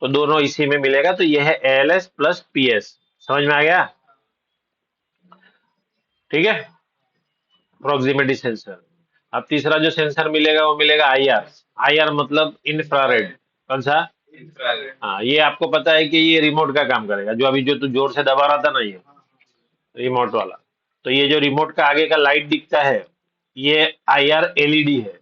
तो दोनों इसी में मिलेगा, तो ये है एएलएस प्लस पीएस। समझ में आ गया? ठीक है, प्रॉक्सिमिटी सेंसर। अब तीसरा जो सेंसर मिलेगा वो मिलेगा आईआर। आईआर मतलब इंफ्रारेड। कौन सा? इंफ्रारेड। हाँ, ये आपको पता है कि ये रिमोट का काम करेगा, जो अभी जो तू जोर से दबा रहा था ना, ये रिमोट वाला। तो ये जो रिमोट का आगे का लाइट दिखता है, ये आईआर एलईडी है।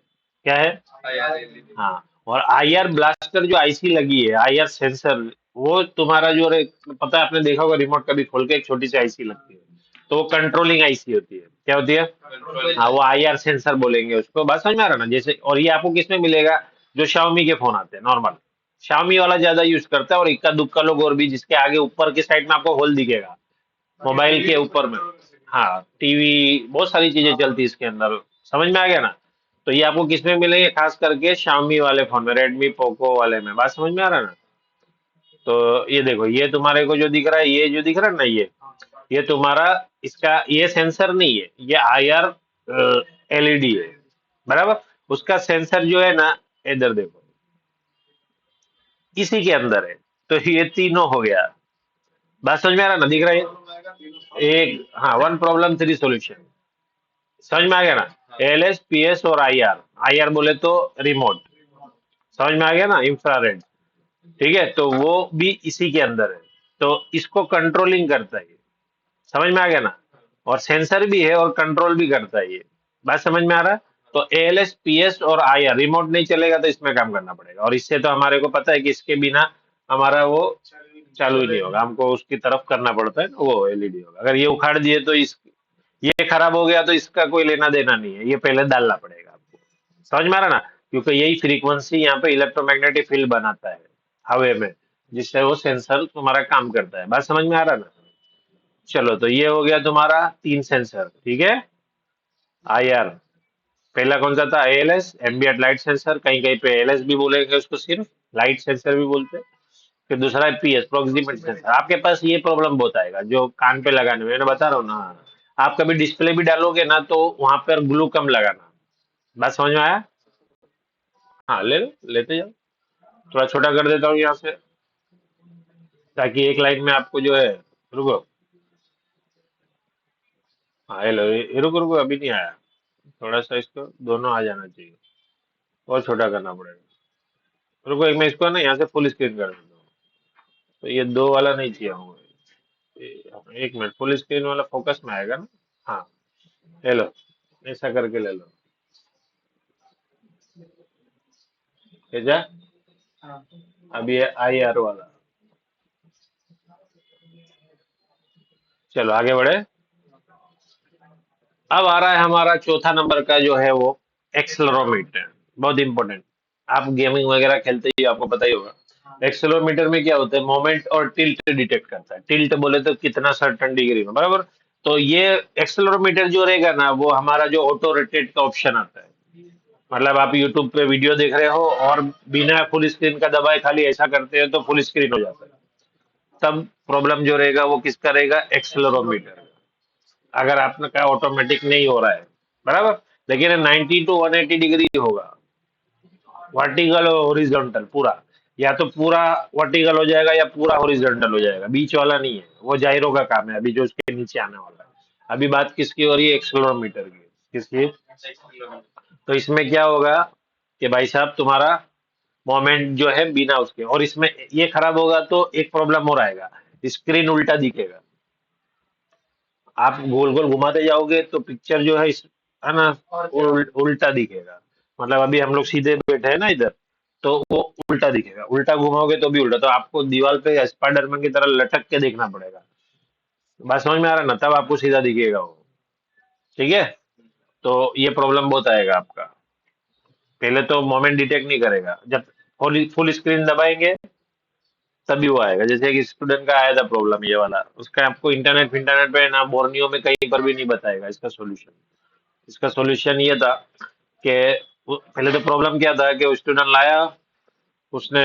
क्या है? आईआरएलईडी। हाँ, और आईआर ब्लास्टर जो आईसी लगी है, आईआर सेंसर, वो तुम्हारा जो पता है, आपने देखा होगा रिमोट कभी खोल के, एक छोटी सी आईसी लगती है, तो वो कंट्रोलिंग आईसी होती है। क्या होती है? कंट्रोलिंग। हाँ, वो आईआर सेंसर बोलेंगे उसको। बात समझ में आ रहा है ना? जैसे, और ये आपको किसमें मिलेगा? जो Xiaomi के फोन आते हैं नॉर्मल, Xiaomi वाला ज्यादा यूज करता है, और इक्का दुक्का लोग और भी, जिसके आगे ऊपर की साइड में आपको होल दिखेगा मोबाइल के ऊपर में। हाँ, टीवी, बहुत सारी चीजें चलती है इसके अंदर। समझ में आ गया ना? तो ये आपको किसमें मिलेंगे? खास करके Xiaomi वाले फोन में, रेडमी पोको वाले में। बात समझ में आ रहा है ना? तो ये देखो, ये तुम्हारे को जो दिख रहा है, ये जो दिख रहा है ना, ये तुम्हारा, इसका ये सेंसर नहीं है, ये आईआर एलईडी है। बराबर, उसका सेंसर जो है ना, इधर देखो, इसी के अंदर है। तो ये तीनों हो गया। बात समझ में आ रहा है ना? दिख रहा है एक, हाँ, वन प्रॉब्लम थ्री सॉल्यूशन। समझ में आ गया ना? एलएस पीएस और आईआर। आईआर बोले तो रिमोट। समझ में आ गया ना? इंफ्रारेड। ठीक है, तो वो भी इसी के अंदर है। तो इसको कंट्रोलिंग करता है ये। समझ में आ गया ना? और सेंसर भी है और कंट्रोल भी करता है ये। बात समझ में आ रहा है? तो एएलएस पीएस और आईआर, रिमोट नहीं चलेगा तो इसमें काम करना पड़ेगा, और इससे तो हमारे को पता है कि इसके बिना हमारा वो चालू ही नहीं होगा, हमको उसकी तरफ करना पड़ता है, तो वो एलईडी होगा। अगर ये उखाड़ दिए तो इस, ये खराब हो गया तो इसका कोई लेना देना नहीं है, ये पहले डालना पड़ेगा आपको। समझ में आ रहा ना? क्योंकि यही फ्रीक्वेंसी यहाँ पे इलेक्ट्रोमैग्नेटिक फील्ड बनाता है हवा में, जिससे वो सेंसर तुम्हारा काम करता है। बात समझ में आ रहा ना? चलो, तो ये हो गया तुम्हारा तीन सेंसर। ठीक है, आईआर। पहला कौन सा था? एएलएस, एम्बिएंट लाइट सेंसर, कहीं कहीं पे एएलएस भी बोलेंगे उसको, सिर्फ लाइट सेंसर भी बोलते हैं। फिर दूसरा है पीएस, प्रोक्सिमिटी सेंसर। आपके पास ये प्रॉब्लम बहुत आएगा जो कान पे लगाने में, मैंने बता रहा हूँ ना। आप कभी डिस्प्ले भी डालोगे ना, तो वहां पर ग्लू कम लगाना। बात समझ में आया? हाँ, ले लो, लेते जाओ। थोड़ा छोटा कर देता हूँ यहाँ से, ताकि एक लाइन में आपको जो है, रुको। हाँ, ये लो, ये रुको रुको, अभी नहीं आया। थोड़ा सा इसको दोनों आ जाना चाहिए, और छोटा करना पड़ेगा। रुको, एक मैं इसको ना यहाँ से फुल स्क्रीन कर देता हूँ। तो ये दो वाला नहीं चाहिए हमको। एक मिनट, फुल स्क्रीन वाला फोकस में आएगा ना? हाँ, ले लो, ऐसा करके ले लो। भेजा? अब ये आई आर वाला। चलो आगे बढ़े। अब आ रहा है हमारा चौथा नंबर का जो है वो एक्सेलरोमीटर। बहुत इंपॉर्टेंट। आप गेमिंग वगैरह खेलते ही, आपको पता ही होगा। एक्सेलरोमीटर में क्या होता है? मोमेंट और टिल्ट डिटेक्ट करता है। टिल्ट बोले तो कितना सर्टन डिग्री में, बराबर। तो ये एक्सेलरोमीटर जो रहेगा ना, वो हमारा जो ऑटो रोटेट का ऑप्शन आता है। मतलब आप यूट्यूब पे वीडियो देख रहे हो और बिना फुल स्क्रीन का दबाए खाली ऐसा करते हो तो फुल स्क्रीन हो जाता है। तब प्रॉब्लम जो रहेगा वो किसका रहेगा? एक्सेलरोमीटर। अगर आपका ऑटोमेटिक नहीं हो रहा है, बराबर। लेकिन 90 टू 180 डिग्री होगा, वर्टिकल और हॉरिजॉन्टल पूरा। या तो पूरा वर्टिकल हो जाएगा या पूरा हॉरिजॉन्टल हो जाएगा, बीच वाला नहीं है। वो जायरो का काम है, अभी जो उसके नीचे आने वाला है। अभी बात किसकी हो रही है? एक्सेलरोमीटर की। किसकी? तो इसमें क्या होगा कि भाई साहब, तुम्हारा मोमेंट जो है बिना उसके, और इसमें ये खराब होगा तो एक प्रॉब्लम और आएगा, स्क्रीन उल्टा दिखेगा। आप गोल गोल घुमाते जाओगे तो पिक्चर जो है है ना, उल्टा दिखेगा। मतलब अभी हम लोग सीधे बैठे हैं ना इधर, तो वो उल्टा दिखेगा। उल्टा घुमाओगे तो भी उल्टा, तो आपको दीवार पे स्पाइडरमैन की तरह लटक के देखना पड़ेगा। बात समझ में आ रहा है ना? तब आपको सीधा दिखेगा वो। ठीक है, तो ये प्रॉब्लम बहुत आएगा आपका। पहले तो मोमेंट डिटेक्ट नहीं करेगा। जब फुल फुल स्क्रीन दबाएंगे तभी वो आएगा। जैसे एक स्टूडेंट का आया था प्रॉब्लम ये वाला, उसका आपको इंटरनेट पे ना बोर्नियो में कहीं पर भी नहीं बताएगा इसका सॉल्यूशन। इसका सॉल्यूशन ये था कि पहले तो प्रॉब्लम क्या था कि वो स्टूडेंट लाया, उसने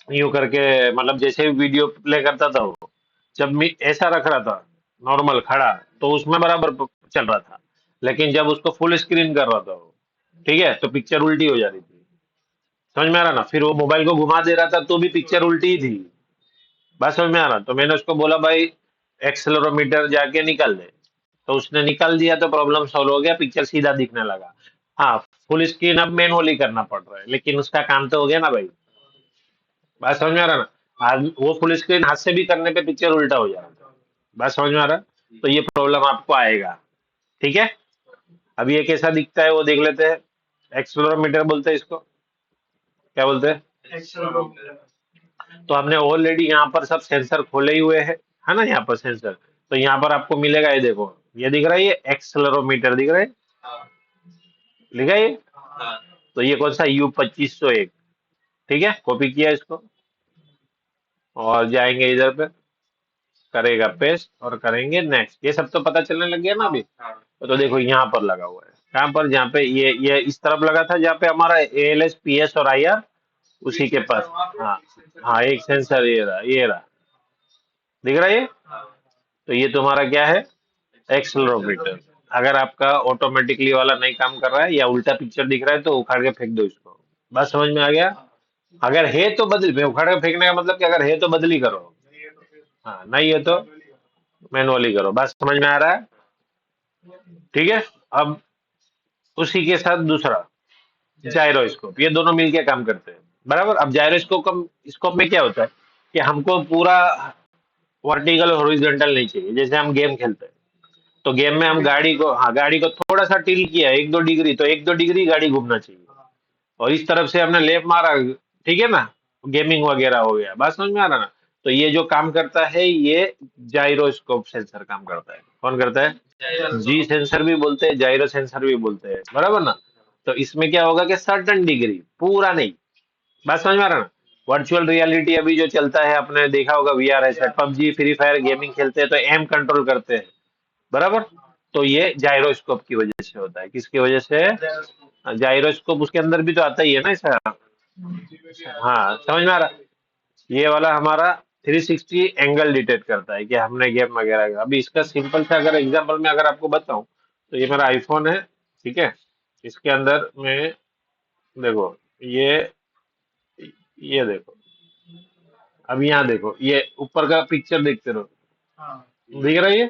यूं करके मतलब जैसे ही वीडियो प्ले करता था वो, जब मैं ऐसा रख रहा था नॉर्मल खड़ा, तो उसमें बराबर चल रहा था। लेकिन जब उसको फुल स्क्रीन कर रहा था वो, ठीक है, तो पिक्चर उल्टी हो जा रही थी। समझ में आ रहा ना? फिर वो मोबाइल को घुमा दे रहा था तो भी पिक्चर उल्टी ही थी। बात समझ में आ रहा? तो मैंने उसको बोला भाई एक्सेलरोमीटर जाके निकाल दे, तो उसने निकाल दिया तो प्रॉब्लम सॉल्व हो गया, पिक्चर सीधा दिखने लगा। हाँ, फुल स्क्रीन अब मैनुअली करना पड़ रहा है, लेकिन उसका काम तो हो गया ना भाई। बात समझ में आ रहा ना? आज वो फुल स्क्रीन हाथ से भी करने पे पिक्चर उल्टा हो जा रहा है। बात समझ में आ रहा? तो ये प्रॉब्लम आपको आएगा। ठीक है, अभी ये कैसा दिखता है वो देख लेते हैं। एक्सेलरोमीटर बोलते हैं इसको, क्या बोलते हैं? एक्सेलरोमीटर। तो हमने ऑलरेडी यहाँ पर सब सेंसर खोले ही हुए हैं, है ना? यहाँ पर सेंसर, तो यहाँ पर आपको मिलेगा, ये देखो, ये दिख रहा है, ये एक्सेलरोमीटर दिख रहा है, हाँ लिखा है ये। हाँ तो ये कौन सा U 2501, ठीक है, कॉपी किया इसको, और जाएंगे इधर पे, करेगा पेस्ट और करेंगे नेक्स्ट। ये सब तो पता चलने लग गया ना अभी? हाँ तो देखो यहाँ पर लगा हुआ है, कहाँ पर? जहाँ पे ये इस तरफ लगा था, जहाँ पे हमारा ALS PS और IR उसी के पास। हाँ, हाँ, एक सेंसर ये रहा, दिख रहा है ये? हाँ तो ये तुम्हारा क्या है? एक्सेलरोमीटर। अगर आपका ऑटोमेटिकली वाला नहीं काम कर रहा है या उल्टा पिक्चर दिख रहा है तो उखाड़ के फेंक दो इसको। बस समझ में आ गया? अगर है तो बदल, उखाड़ के फेंकने का मतलब कि अगर है तो बदली करो, नहीं है तो फिर हाँ, नहीं है तो मैनुअली। मैनुअली करो। बस समझ में आ रहा है? ठीक है। अब उसी के साथ दूसरा जायरोस्कोप, ये दोनों मिलके काम करते हैं, बराबर। अब जायरोस्कोप स्कोप में क्या होता है कि हमको पूरा वर्टिकल हॉरिजॉन्टल नहीं चाहिए। जैसे हम गेम खेलते हैं, तो गेम में हम गाड़ी को, हाँ, गाड़ी को थोड़ा सा टिल किया 1-2 डिग्री, तो 1-2 डिग्री गाड़ी घूमना चाहिए। हाँ और इस तरफ से हमने लेफ्ट मारा, ठीक है ना, गेमिंग वगैरह हो गया। बात समझ में आ रहा ना? तो ये जो काम करता है, ये जाइरोस्कोप सेंसर काम करता है। कौन करता है? जी जायरोस्कोप। सेंसर भी बोलते हैं, जाइरो सेंसर भी बोलते हैं, बराबर ना? तो इसमें क्या होगा कि सर्टन डिग्री, पूरा नहीं। बात समझ में आ रहा ना? वर्चुअल रियलिटी अभी जो चलता है, आपने देखा होगा, VR है, पबजी फ्री फायर गेमिंग खेलते हैं तो एम कंट्रोल करते हैं, बराबर। तो ये जाइरोस्कोप की वजह से होता है। किसकी वजह से? जायरोस्कोप। जाइरोस्कोप उसके अंदर भी तो आता ही है ना इसका। जीवे भी आता हाँ, समझ में आ रहा? ये वाला हमारा 360 एंगल डिटेक्ट करता है कि हमने गेम वगैरह अभी इसका सिंपल सा अगर एग्जांपल में अगर आपको बताऊं, तो ये मेरा आईफोन है, ठीक है। इसके अंदर में देखो, ये ये देखो, अब यहाँ देखो, ये ऊपर का पिक्चर देखते रहो, हाँ दिख रहा है ये?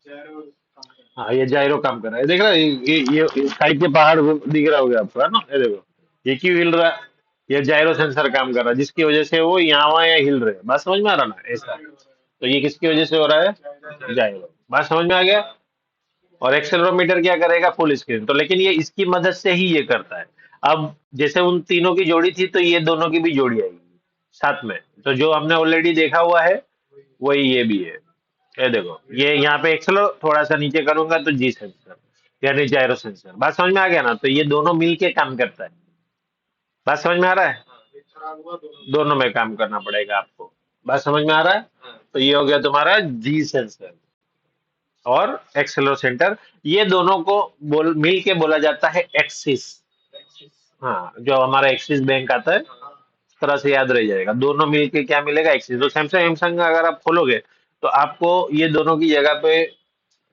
जायरो काम करता हाँ, ये जायरो काम कर रहा है, देख रहा है? ये स्काई के पहाड़ दिख रहा होगा आपको, है ना? ये देखो, ये क्यों हिल रहा है? ये जायरो सेंसर काम कर रहा है, जिसकी वजह से वो यहाँ वहाँ यहाँ हिल रहे हैं। बात समझ में आ रहा ना? ऐसा। है। तो ये किसकी वजह से हो रहा है? जायरो। जायरो। बात समझ में आ गया? और एक्सेलरोमीटर क्या करेगा? Full screen. तो लेकिन ये इसकी मदद से ही ये करता है। अब जैसे उन तीनों की जोड़ी थी, तो ये दोनों की भी जोड़ी आएगी साथ में। तो जो हमने ऑलरेडी देखा हुआ है, वही ये भी है। ये देखो, ये यहाँ पे एक्सेलो थोड़ा सा नीचे करूंगा तो जी सेंसर, यानी जायरो सेंसर। बात समझ में आ गया ना? तो ये दोनों मिलके काम करता है। बात समझ में आ रहा है? एक खराब हुआ दोनों। दोनों में काम करना पड़ेगा आपको। बात समझ में आ रहा है? तो ये हो गया तुम्हारा जी सेंसर और एक्सेलोसेंटर। ये दोनों को मिल के बोला जाता है एक्सिस। एक्सिस। हाँ, जो हमारा एक्सिस बैंक आता है, हाँ इस तरह से याद रह जाएगा। दोनों मिलके क्या मिलेगा? एक्सिस। तो सैमसंग सैमसंग अगर आप खोलोगे, तो आपको ये दोनों की जगह पे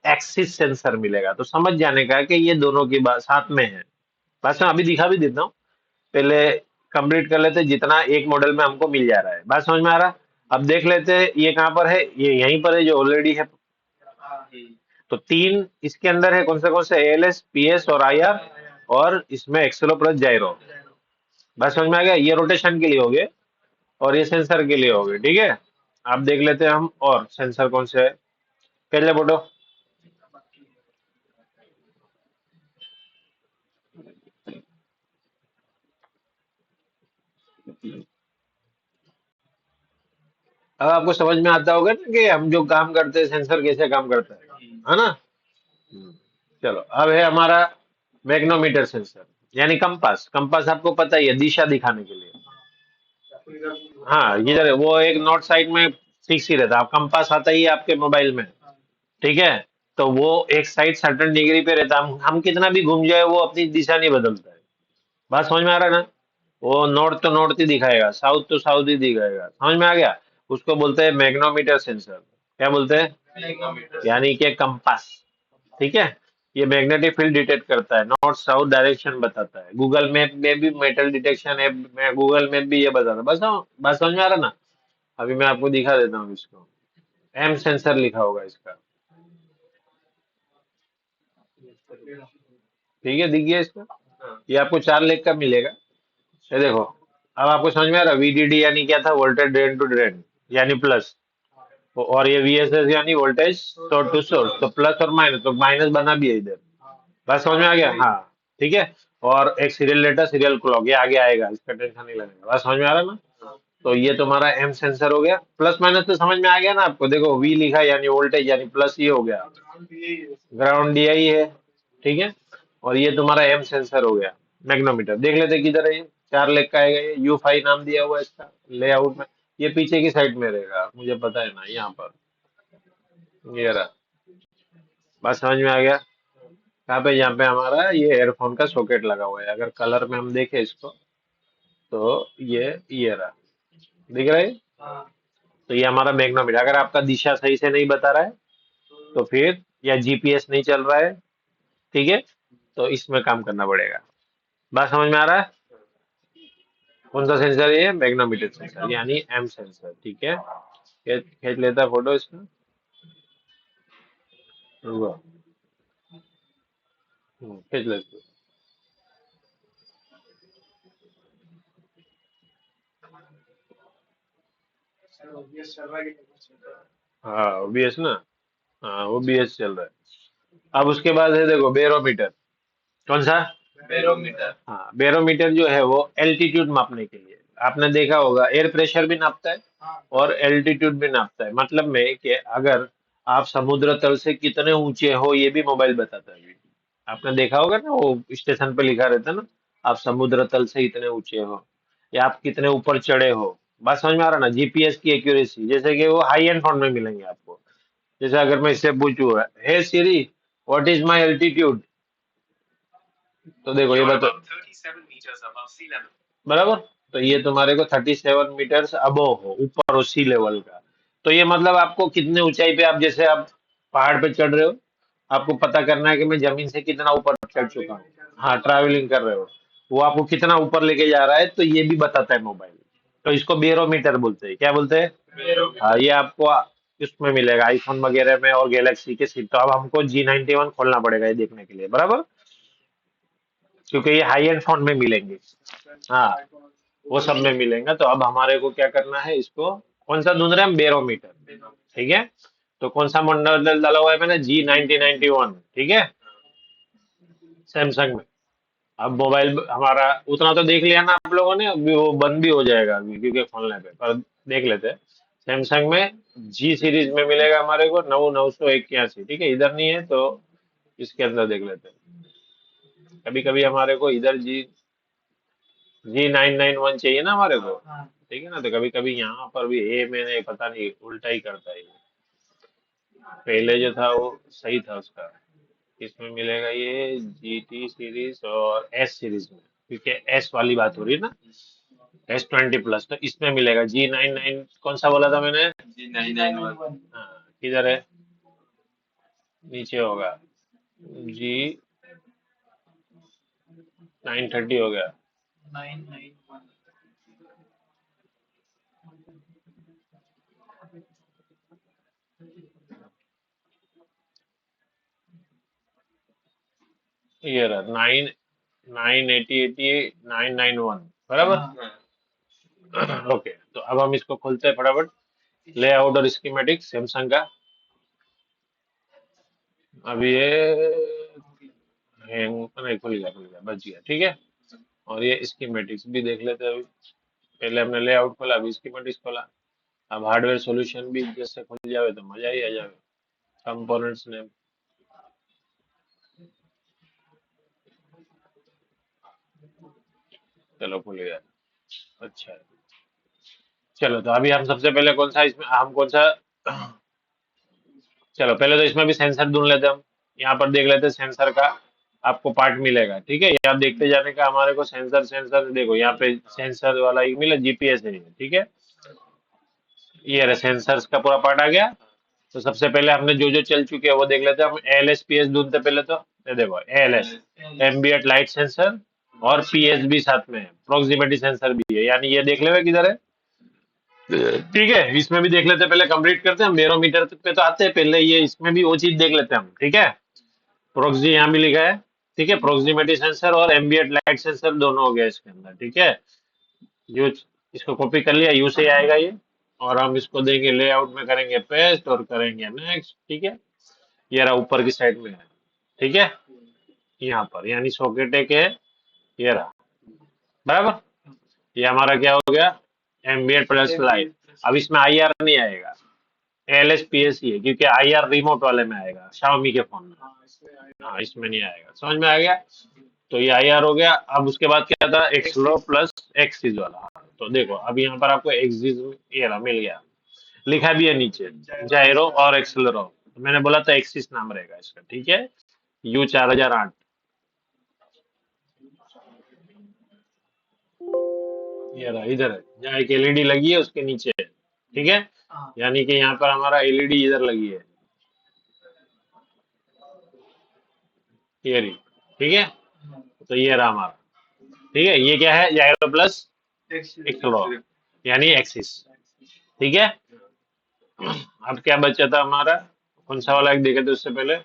एक्सिस सेंसर मिलेगा। तो समझ जाने का कि ये दोनों की बात साथ में है। बस मैं अभी दिखा भी देता हूँ, पहले कंप्लीट कर लेते, जितना एक मॉडल में हमको मिल जा रहा है। बात समझ में आ रहा? अब देख लेते हैं ये कहाँ पर है। ये यहीं पर है जो ऑलरेडी है। हाँ तो तीन इसके अंदर है, कौन से? ALS PS और IR, और इसमें एक्सेलो प्लस जाइरो। जायरो। बात समझ में आ गया? ये रोटेशन के लिए हो गए और ये सेंसर के लिए हो गए, ठीक है। आप देख लेते हैं हम, और सेंसर कौन से है, पहले फोटो। अब आपको समझ में आता होगा ना कि हम जो काम करते हैं सेंसर कैसे काम करता है ना? चलो, अब है हमारा मैग्नोमीटर सेंसर, यानी कंपास। कंपास आपको पता ही है, दिशा दिखाने के लिए। हाँ इधर है, वो एक नॉर्थ साइड में फिक्स ही रहता है। आप कंपास आता ही है आपके मोबाइल में, ठीक है? तो वो एक साइड सर्टेन डिग्री पे रहता है, हम कितना भी घूम जाए वो अपनी दिशा नहीं बदलता है। बात समझ में आ रहा है ना? वो नॉर्थ तो नॉर्थ ही दिखाएगा, साउथ तो साउथ ही दिखाएगा। समझ में आ गया? उसको बोलते हैं मैग्नोमीटर सेंसर। क्या बोलते हैं? यानी कि कंपास। ठीक है? ये मैग्नेटिक फील्ड डिटेक्ट करता है, नॉर्थ साउथ डायरेक्शन बताता है। गूगल मैप में भी मेटल डिटेक्शन ऐप में गूगल मैप भी ये बताता है। बस बात समझ में आ रहा है ना? अभी मैं आपको दिखा देता हूँ इसको। एम सेंसर लिखा होगा इसका। ठीक है, दिख गया इसका? ये आपको 4 लेख का मिलेगा। ये देखो, अब आपको समझ में आ रहा है? वीडीडी यानी क्या था? वोल्टेज ड्रेन टू ड्रेन, यानी प्लस। और ये वीएसएस यानी वोल्टेज सोर्स टू सोर्स, तो प्लस और माइनस, तो माइनस बना भी है इधर। बात समझ में आ गया? हाँ। ठीक है। और एक सीरियल डेटा सीरियल क्लॉक, ये आगे आएगा, इसका टेंशन नहीं लेने का। बात समझ में आ रहा है ना? तो ये तुम्हारा एम सेंसर हो गया। प्लस माइनस तो समझ में आ गया ना आपको? देखो वी लिखा है यानी वोल्टेज यानी प्लस, ये हो गया। ग्राउंड दिया ही है। ठीक है। और ये तुम्हारा एम सेंसर हो गया। मैग्नोमीटर देख लेते किधर है ये। 4 लेग का आएगा ये, U5 नाम दिया हुआ है इसका लेआउट में। ये पीछे की साइड में रहेगा, मुझे पता है ना, यहाँ पर। ये रहा। बात समझ में आ गया? कहाँ पे? यहाँ पे हमारा ये एयरफोन का सॉकेट लगा हुआ है। अगर कलर में हम देखें इसको, तो ये रहा। दिख रहा है? तो ये हमारा मैग्नोमीटर। अगर आपका दिशा सही से नहीं बता रहा है, तो फिर, या जीपीएस नहीं चल रहा है, ठीक है, तो इसमें काम करना पड़ेगा। बात समझ में आ रहा है? कौन सा सेंसर है ये? मैग्नोमीटर सेंसर यानी एम सेंसर। ठीक है। खींच लेता है फोटो इसका। रुको। खींच ले इसको। हाँ ओबीएस ना। हाँ ओबीएस चल रहा है। अब उसके बाद है, देखो, बेरोमीटर। कौन सा? बेरोमीटर। हाँ, बेरोमीटर जो है वो एल्टीट्यूड मापने के लिए। आपने देखा होगा, एयर प्रेशर भी नापता है और एल्टीट्यूड भी नापता है। मतलब में कि अगर आप समुद्र तल से कितने ऊंचे हो, ये भी मोबाइल बताता है। आपने देखा होगा ना, वो स्टेशन पे लिखा रहता है ना, आप समुद्र तल से इतने ऊंचे हो, या आप कितने ऊपर चढ़े हो। बात समझ में आ रहा ना? जीपीएस की एक्यूरेसी, जैसे कि वो हाई एंड फोन में मिलेंगे आपको। जैसे अगर मैं इससे पूछूं, हे सीरी, व्हाट इज माई एल्टीट्यूड, तो देखो ये बता, बराबर। तो ये तुम्हारे को 37 मीटर्स अबव हो, ऊपर हो सी लेवल का। तो ये मतलब आपको कितने ऊंचाई पे, आप जैसे आप पहाड़ पे चढ़ रहे हो, आपको पता करना है कि मैं जमीन से कितना ऊपर चढ़ चुका हूँ। हाँ, ट्रैवलिंग कर रहे हो, वो आपको कितना ऊपर लेके जा रहा है, तो ये भी बताता है मोबाइल। तो इसको बेरोमीटर बोलते हैं। क्या बोलते हैं? हाँ, ये आपको इसमें मिलेगा आईफोन वगैरह में और गैलेक्सी के सीट। तो अब हमको G91 खोलना पड़ेगा ये देखने के लिए, बराबर, क्योंकि ये हाई एंड फोन में मिलेंगे। हाँ, वो सब में मिलेंगे। तो अब हमारे को क्या करना है, इसको कौन सा ढूंढ रहे हैं हम? बेरोमीटर। ठीक है। तो कौन सा मॉडल डाला हुआ है मैंने? G9091। ठीक है, सैमसंग में। अब मोबाइल हमारा उतना तो देख लिया ना आप लोगों ने, अभी वो बंद भी हो जाएगा अभी क्योंकि खोलने पे, पर देख लेते हैं। सैमसंग में जी सीरीज में मिलेगा हमारे को 9981। ठीक है, इधर नहीं है तो इसके अंदर देख लेते हैं। कभी कभी हमारे को इधर G991 चाहिए ना हमारे को। ठीक है ना? तो कभी कभी यहाँ पर भी ए, मैंने पता नहीं उल्टा ही करता है ये। पहले जो था वो सही था उसका। इसमें मिलेगा ये GT सीरीज और एस सीरीज में, क्योंकि एस वाली बात हो रही है ना, S20 प्लस। तो इसमें मिलेगा G99, कौन सा बोला था मैंने? G991। हाँ, किधर है? नीचे होगा। G930 हो गया। ये रहा 98080 991, बराबर। ओके, तो अब हम इसको खोलते हैं फटाफट। लेआउट और स्कीमेटिक सैमसंग का। अब ये हैंग नहीं, खुल गया, बच गया। ठीक है। और ये स्कीमेटिक्स भी देख लेते हैं अभी। पहले हमने लेआउट खोला, अभी स्कीमेटिक्स खोला। अब हार्डवेयर सॉल्यूशन भी जैसे खुल जावे तो मजा ही आ जावे। कंपोनेंट्स ने, चलो खुल गया। अच्छा है। चलो तो अभी हम सबसे पहले कौन सा इसमें हम कौन सा चलो पहले तो इसमें भी सेंसर ढूंढ लेते हैं हम। यहाँ पर देख लेते हैं सेंसर का आपको पार्ट मिलेगा, ठीक है। ये आप देखते जाने का हमारे को सेंसर सेंसर देखो यहाँ पे सेंसर वाला एक मिला, जीपीएस है ये, ठीक है। ये रहा सेंसर्स का पूरा पार्ट आ गया। तो सबसे पहले हमने जो जो चल चुके हैं वो देख लेते हैं हम। एएलएस पीएस ढूंढते पहले तो ये देखो एएलएस एम्बिएंट लाइट सेंसर और पीएस भी साथ में है, प्रॉक्सिमिटी सेंसर भी है, यानी ये देख लेवे किधर है। ठीक है, इसमें भी देख लेते हैं, पहले कंप्लीट करते हैं हम। बैरोमीटर पे तो आते हैं, पहले ये इसमें भी वो चीज देख लेते हैं हम, ठीक है। प्रोक्सी यहाँ भी लिखा है, ठीक है। प्रोक्सिमिटी सेंसर और एम्बिएंट लाइट सेंसर दोनों हो गया इसके अंदर, ठीक है। यू इसको कॉपी कर लिया, यू से ही आएगा ये। और हम इसको देंगे लेआउट में, करेंगे पेस्ट और करेंगे नेक्स्ट, ठीक है। ये रहा ऊपर की साइड में है, ठीक है। यहाँ पर यानी सॉकेट एक है, ये रहा, बराबर। ये हमारा क्या हो गया, एम्बिएंट प्लस लाइट। अब इसमें आईआर नहीं आएगा, एलएसपीएस ही है, क्योंकि आईआर रिमोट वाले में आएगा, शाओमी के फोन में। हाँ, इसमें नहीं आएगा, समझ में आ गया। तो ये आईआर हो गया। अब उसके बाद क्या था, एक्सलो प्लस एक्सिस वाला। तो देखो अब यहाँ पर आपको एक्सिस ये रहा, मिल गया, लिखा भी है नीचे जायरो और एक्सेलरो। तो मैंने बोला था एक्सिस नाम रहेगा इसका, ठीक है। U4008, ये रहा, इधर है जहाँ एक एलईडी लगी है उसके नीचे, ठीक है। यानी कि यहाँ पर हमारा एलईडी इधर लगी है, ये रही, ठीक है। तो ये रहा हमारा, ठीक है। ये क्या है, जायरो प्लस एक्सेलरो यानी एक्सिस, ठीक है। अब क्या बचा था हमारा, कौन सा वाला एक देखे थे उससे पहले,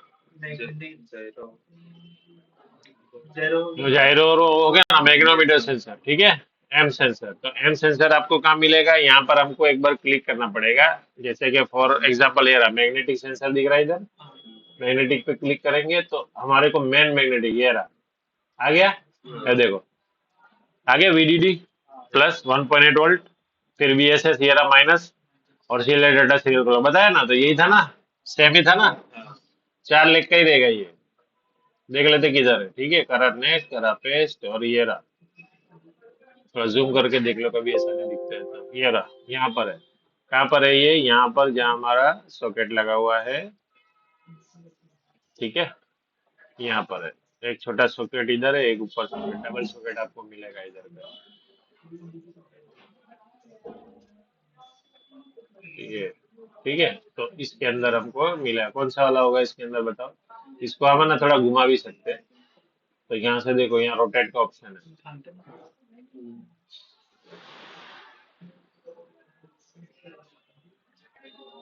जो जायरो हो गया ना, मैग्नोमीटर सेंसर, ठीक है। एम सेंसर, तो एम सेंसर आपको कहाँ मिलेगा, यहाँ पर हमको एक बार क्लिक करना पड़ेगा। जैसे कि फॉर एग्जांपल ये रहा मैग्नेटिक सेंसर दिख रहा है इधर, मैग्नेटिक पे क्लिक करेंगे तो हमारे को मेन मैग्नेटिक ये रहा, आ गया। ये देखो आगे वीडीडी प्लस 1.8 वोल्ट, फिर वीएसएस ये रहा माइनस, और सीरियल डाटा सीरियल कलर बताया ना, तो यही था ना, सेम ही था ना। 4 लेख का ही रहेगा ये, देख लेते किधर है, ठीक है। करा नेक्स्ट, करा पेस्ट, और ये रहा। थोड़ा जूम करके देख लो, कभी ऐसा नहीं दिखता है तो ये रहा, यहाँ पर है। कहाँ पर है ये, यहाँ पर जहाँ हमारा सॉकेट लगा हुआ है, ठीक है। यहाँ पर है, एक छोटा सॉकेट इधर है, एक ऊपर सॉकेट, डबल सॉकेट आपको मिलेगा इधर पे, ये, ठीक है। तो इसके अंदर हमको मिला, कौन सा वाला होगा इसके अंदर बताओ। इसको हम ना थोड़ा घुमा भी सकते हैं, तो यहाँ से देखो, यहाँ रोटेट का ऑप्शन है।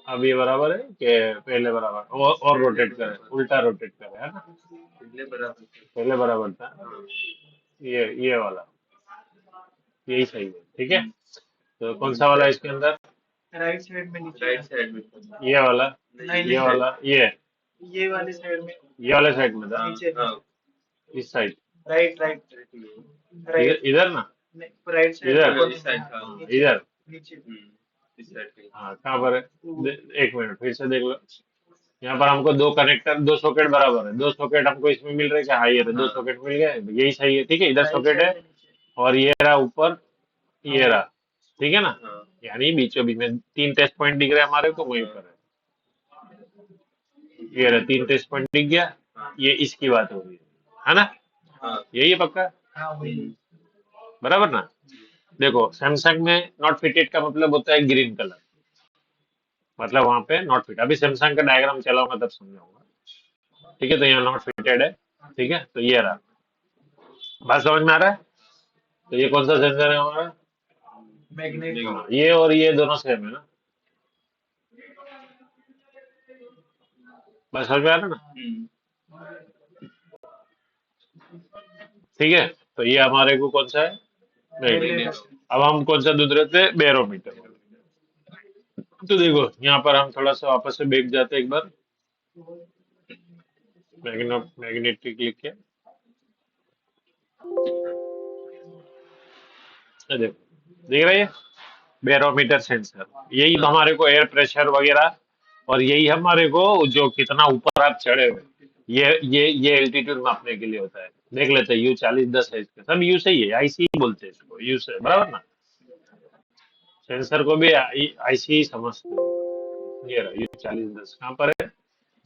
अब ये बराबर है कि पहले बराबर, और रोटेट करे, उल्टा रोटेट करे, है ना। पहले बराबर था, ये वाला, यही सही है, ठीक है। तो कौन सा वाला है इसके अंदर, राइट साइड में नीचे, ये वाला, नहीं ये नहीं, वाला, ये वाली साइड में ये वाले साइड में था, नीचे, इस साइड, राइट राइट इधर राइट, इधर ना, नहीं राइट साइड, इधर, इधर, नीचे, हाँ कहाँ पर है, एक मिनट फिर से देख लो। यहाँ पर हमको दो कनेक्टर, दो सॉकेट बराबर है, दो सॉकेट हमको इसमें मिल रहे हैं क्या, हाँ ये रहे, दो सॉकेट मिल गए, यही सही है, ठीक है। इधर राइट सॉकेट है, साइड में नीचे, और ये रहा ऊपर, ये रहा, ठीक है ना। यानी बीचों बीच में 3 टेस्ट पॉइंट दिख रहे हैं हमारे को, वहीं पर है, ये रहा 3 टेस्ट पॉइंट दिख गया। ये इसकी बात हो रही है ना, यही है पक्का, हाँ वही, बराबर ना। देखो सैमसंग में नॉट फिटेड का मतलब होता है ग्रीन कलर, मतलब वहां पे नॉट फिट। अभी सैमसंग का डायग्राम चलाऊंगा तब समझाऊंगा, ठीक है। तो यहाँ नॉट फिटेड है, ठीक है। तो ये रहा, बात समझ में आ रहा है। तो ये कौन सा सेंसर है हमारा, मैग्नेट, हाँ, ये और ये दोनों सेम है ना, बस समझ में आ रहा है ना, ठीक है। तो ये हमारे को कौन सा है, मैग्नेट। अब हम कौन सा दूध रहे थे, बैरोमीटर। तो देखो यहाँ पर हम थोड़ा सा वापस से बैठ जाते हैं एक बार, मैग्नेटिक लिख के, ये देखो देख रहे हैं, बैरोमीटर सेंसर, यही तो हमारे को एयर प्रेशर वगैरह, और यही हमारे को जो कितना ऊपर आप चढ़े हुए, ये एल्टीट्यूड मापने के लिए होता है। देख लेते हैं, U4010 है इसका, सब यू से ही है, आईसी बोलते हैं इसको, यू से, बराबर ना। सेंसर को भी आईसी ही समझते हैं। ये रहा U4010 कहाँ पर है,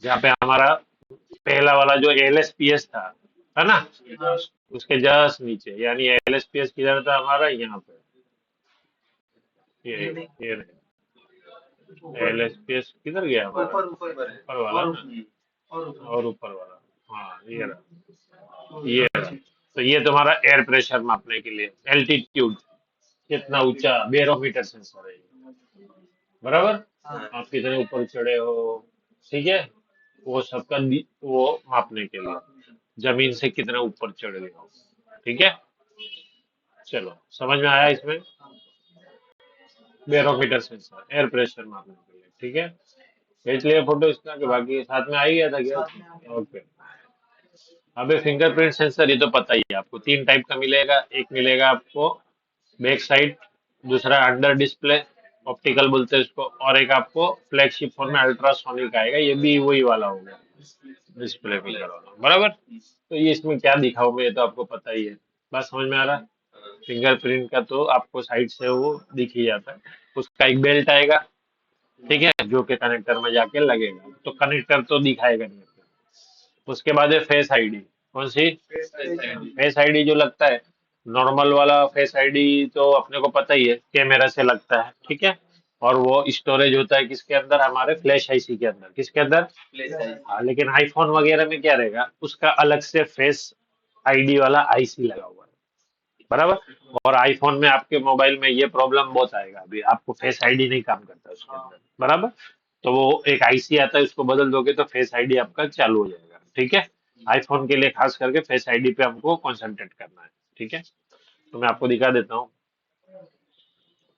जहाँ पे हमारा पहला वाला जो LSPS था, है ना, हाँ। उसके जस्ट नीचे, यानी LSPS किधर था हमारा, यहाँ पे, ये ये नहीं, ये ऊपर LSPS किधर गया हमारा, ऊपर ऊपर ऊपर वाला और ना, और ऊपर। और ऊपर वाला, हाँ ये हम्म, रहा, तो ये ऊपर रहा। से तो ये तुम्हारा एयर प्रेशर मापने के लिए, एल्टीट्यूड, कितना ऊंचा, बेरोमीटर सेंसर है ये, बराबर, हाँ। आप कितने ऊपर चढ़े हो, ठीक है, वो सबका वो मापने के लिए, जमीन से कितने ऊपर चढ़ गए हो, ठीक है। चलो समझ में आया इसमें, बैरोमीटर सेंसर एयर प्रेशर मापने के लिए, ठीक है। खींच लिया फोटो इसका, कि हाँ, बाकी साथ में आ ही गया था क्या साथ में आ गया। इसमें, ओके। अबे फिंगरप्रिंट सेंसर, ये तो पता ही है आपको, तीन टाइप का मिलेगा, एक मिलेगा आपको बैक साइड, दूसरा अंडर डिस्प्ले, ऑप्टिकल बोलते हैं इसको, और एक आपको फ्लैगशिप फोन में अल्ट्रासोनिक आएगा, ये भी वही वाला होगा, डिस्प्ले फिंगर वाला, बराबर। तो ये इसमें क्या दिखा होगा ये तो आपको पता ही है, बात समझ में आ रहा है। फिंगरप्रिंट का तो आपको साइड से वो दिख ही जाता है, उसका एक बेल्ट आएगा, ठीक है, जो कि कनेक्टर में जाके लगेगा, तो कनेक्टर तो दिखाएगा नहीं आपको। उसके बाद है फेस आईडी, कौन सी, फेस आईडी। फेस आईडी जो लगता है, नॉर्मल वाला फेस आईडी तो अपने को पता ही है, कैमरा से लगता है, ठीक है, और वो स्टोरेज होता है किसके अंदर, हमारे फ्लैश आईसी के अंदर, किसके अंदर, हाँ, लेकिन आईफोन वगैरह में क्या रहेगा, उसका अलग से फेस आईडी वाला आईसी लगा हुआ है, बराबर। और आईफोन में आपके मोबाइल में ये प्रॉब्लम बहुत आएगा, अभी आपको फेस आईडी नहीं काम करता उसके अंदर, बराबर। तो वो एक आईसी आता है, उसको बदल दोगे तो फेस आईडी आपका चालू हो जाएगा, ठीक है। आईफोन के लिए खास करके फेस आईडी पे हमको कंसंट्रेट करना है, ठीक है। तो मैं आपको दिखा देता हूँ,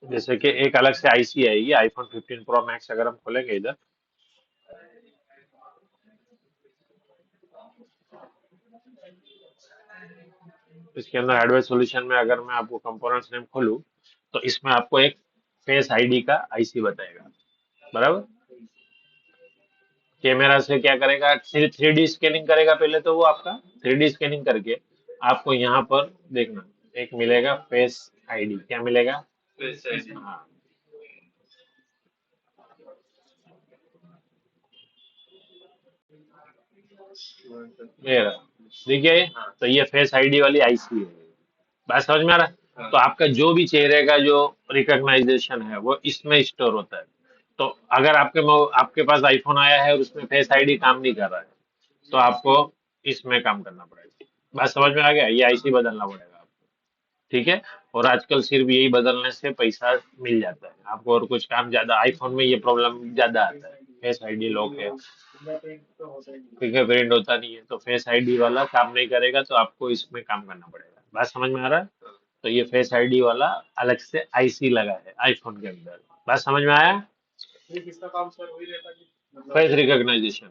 जैसे कि एक अलग से आईसी आएगी आईफोन 15 प्रो मैक्स, अगर हम खोलेंगे इधर, इसके अंदर हार्डवेयर सॉल्यूशन में अगर मैं आपको कंपोनेंट्स नेम खोलूँ, तो इसमें आपको एक फेस आईडी का आईसी बताएगा, बराबर। कैमरा से क्या करेगा, थ्री डी स्कैनिंग करेगा पहले, तो वो आपका थ्री डी स्कैनिंग करके आपको यहाँ पर देखना, एक मिलेगा फेस आईडी, क्या मिलेगा, फेस आईडी, हाँ, ये रहा, देखिए ये? तो ये फेस आईडी वाली आईसी है, बात समझ में आ रहा है। तो आपका जो भी चेहरे का जो रिकॉग्नाइजेशन है वो इसमें स्टोर होता है। तो अगर आपके पास आईफोन आया है और उसमें फेस आईडी काम नहीं कर रहा है, तो आपको इसमें काम करना पड़ेगा, बात समझ में आ गया, ये आईसी बदलना पड़ेगा आपको, ठीक है। और आजकल सिर्फ यही बदलने से पैसा मिल जाता है आपको, और कुछ काम ज्यादा, आईफोन में ये प्रॉब्लम ज्यादा आता है, फेस आईडी लॉक है, फिंगरप्रिंट तो होता ही नहीं। फिंगरप्रिंट होता नहीं है, तो फेस आईडी वाला काम नहीं करेगा, तो आपको इसमें काम करना पड़ेगा, बात समझ में आ रहा है। तो ये फेस आईडी वाला अलग से आईसी लगा है आईफोन के अंदर, बात समझ में आया। ये किसका काम सर वही रहता कि मतलब। फेस रिकॉग्नाइजेशन,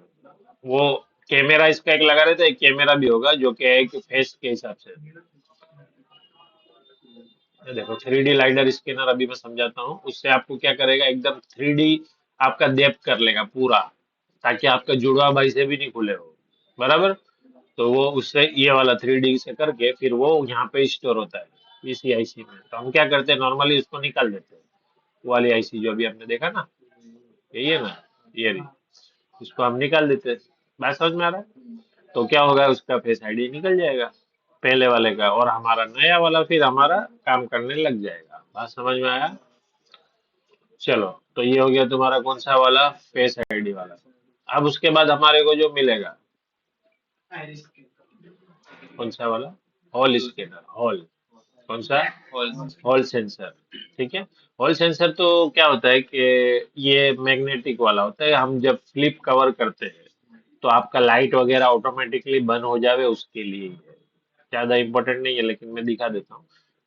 वो कैमरा इसका एक लगा रहता है, एक कैमरा भी होगा जो कि एक फेस के हिसाब से, ये देखो 3D लाइडर स्कैनर, अभी मैं समझाता हूँ, उससे आपको क्या करेगा, एकदम 3D आपका डेप्थ कर लेगा पूरा, ताकि आपका जुड़वा भाई से भी नहीं खुले हो, बराबर। तो वो उससे ये वाला 3D से करके फिर वो यहाँ पे स्टोर होता है इसी आईसी में, तो हम क्या करते हैं, नॉर्मली उसको निकाल देते हैं, वो वाली आईसी जो अभी आपने देखा ना, यही है ना, ये रही, हाँ। इसको हम निकाल देते हैं, बात समझ में आ रहा है। तो क्या होगा, उसका फेस आईडी निकल जाएगा पहले वाले का, और हमारा नया वाला फिर हमारा काम करने लग जाएगा, बात समझ में आया। चलो, तो ये हो गया तुम्हारा कौन सा वाला, फेस आईडी वाला। अब उसके बाद हमारे को जो मिलेगा, आइरिस के। कौन सा वाला, हॉल स्कैनर, हॉल, कौन सा, हाँ। हॉल सेंसर, ठीक है। हॉल सेंसर तो क्या होता है कि ये मैग्नेटिक वाला होता है, हम जब फ्लिप कवर करते हैं तो आपका लाइट वगैरह ऑटोमेटिकली बंद हो जावे, उसके लिए ही है, ज्यादा इंपॉर्टेंट नहीं है, लेकिन मैं दिखा देता हूँ।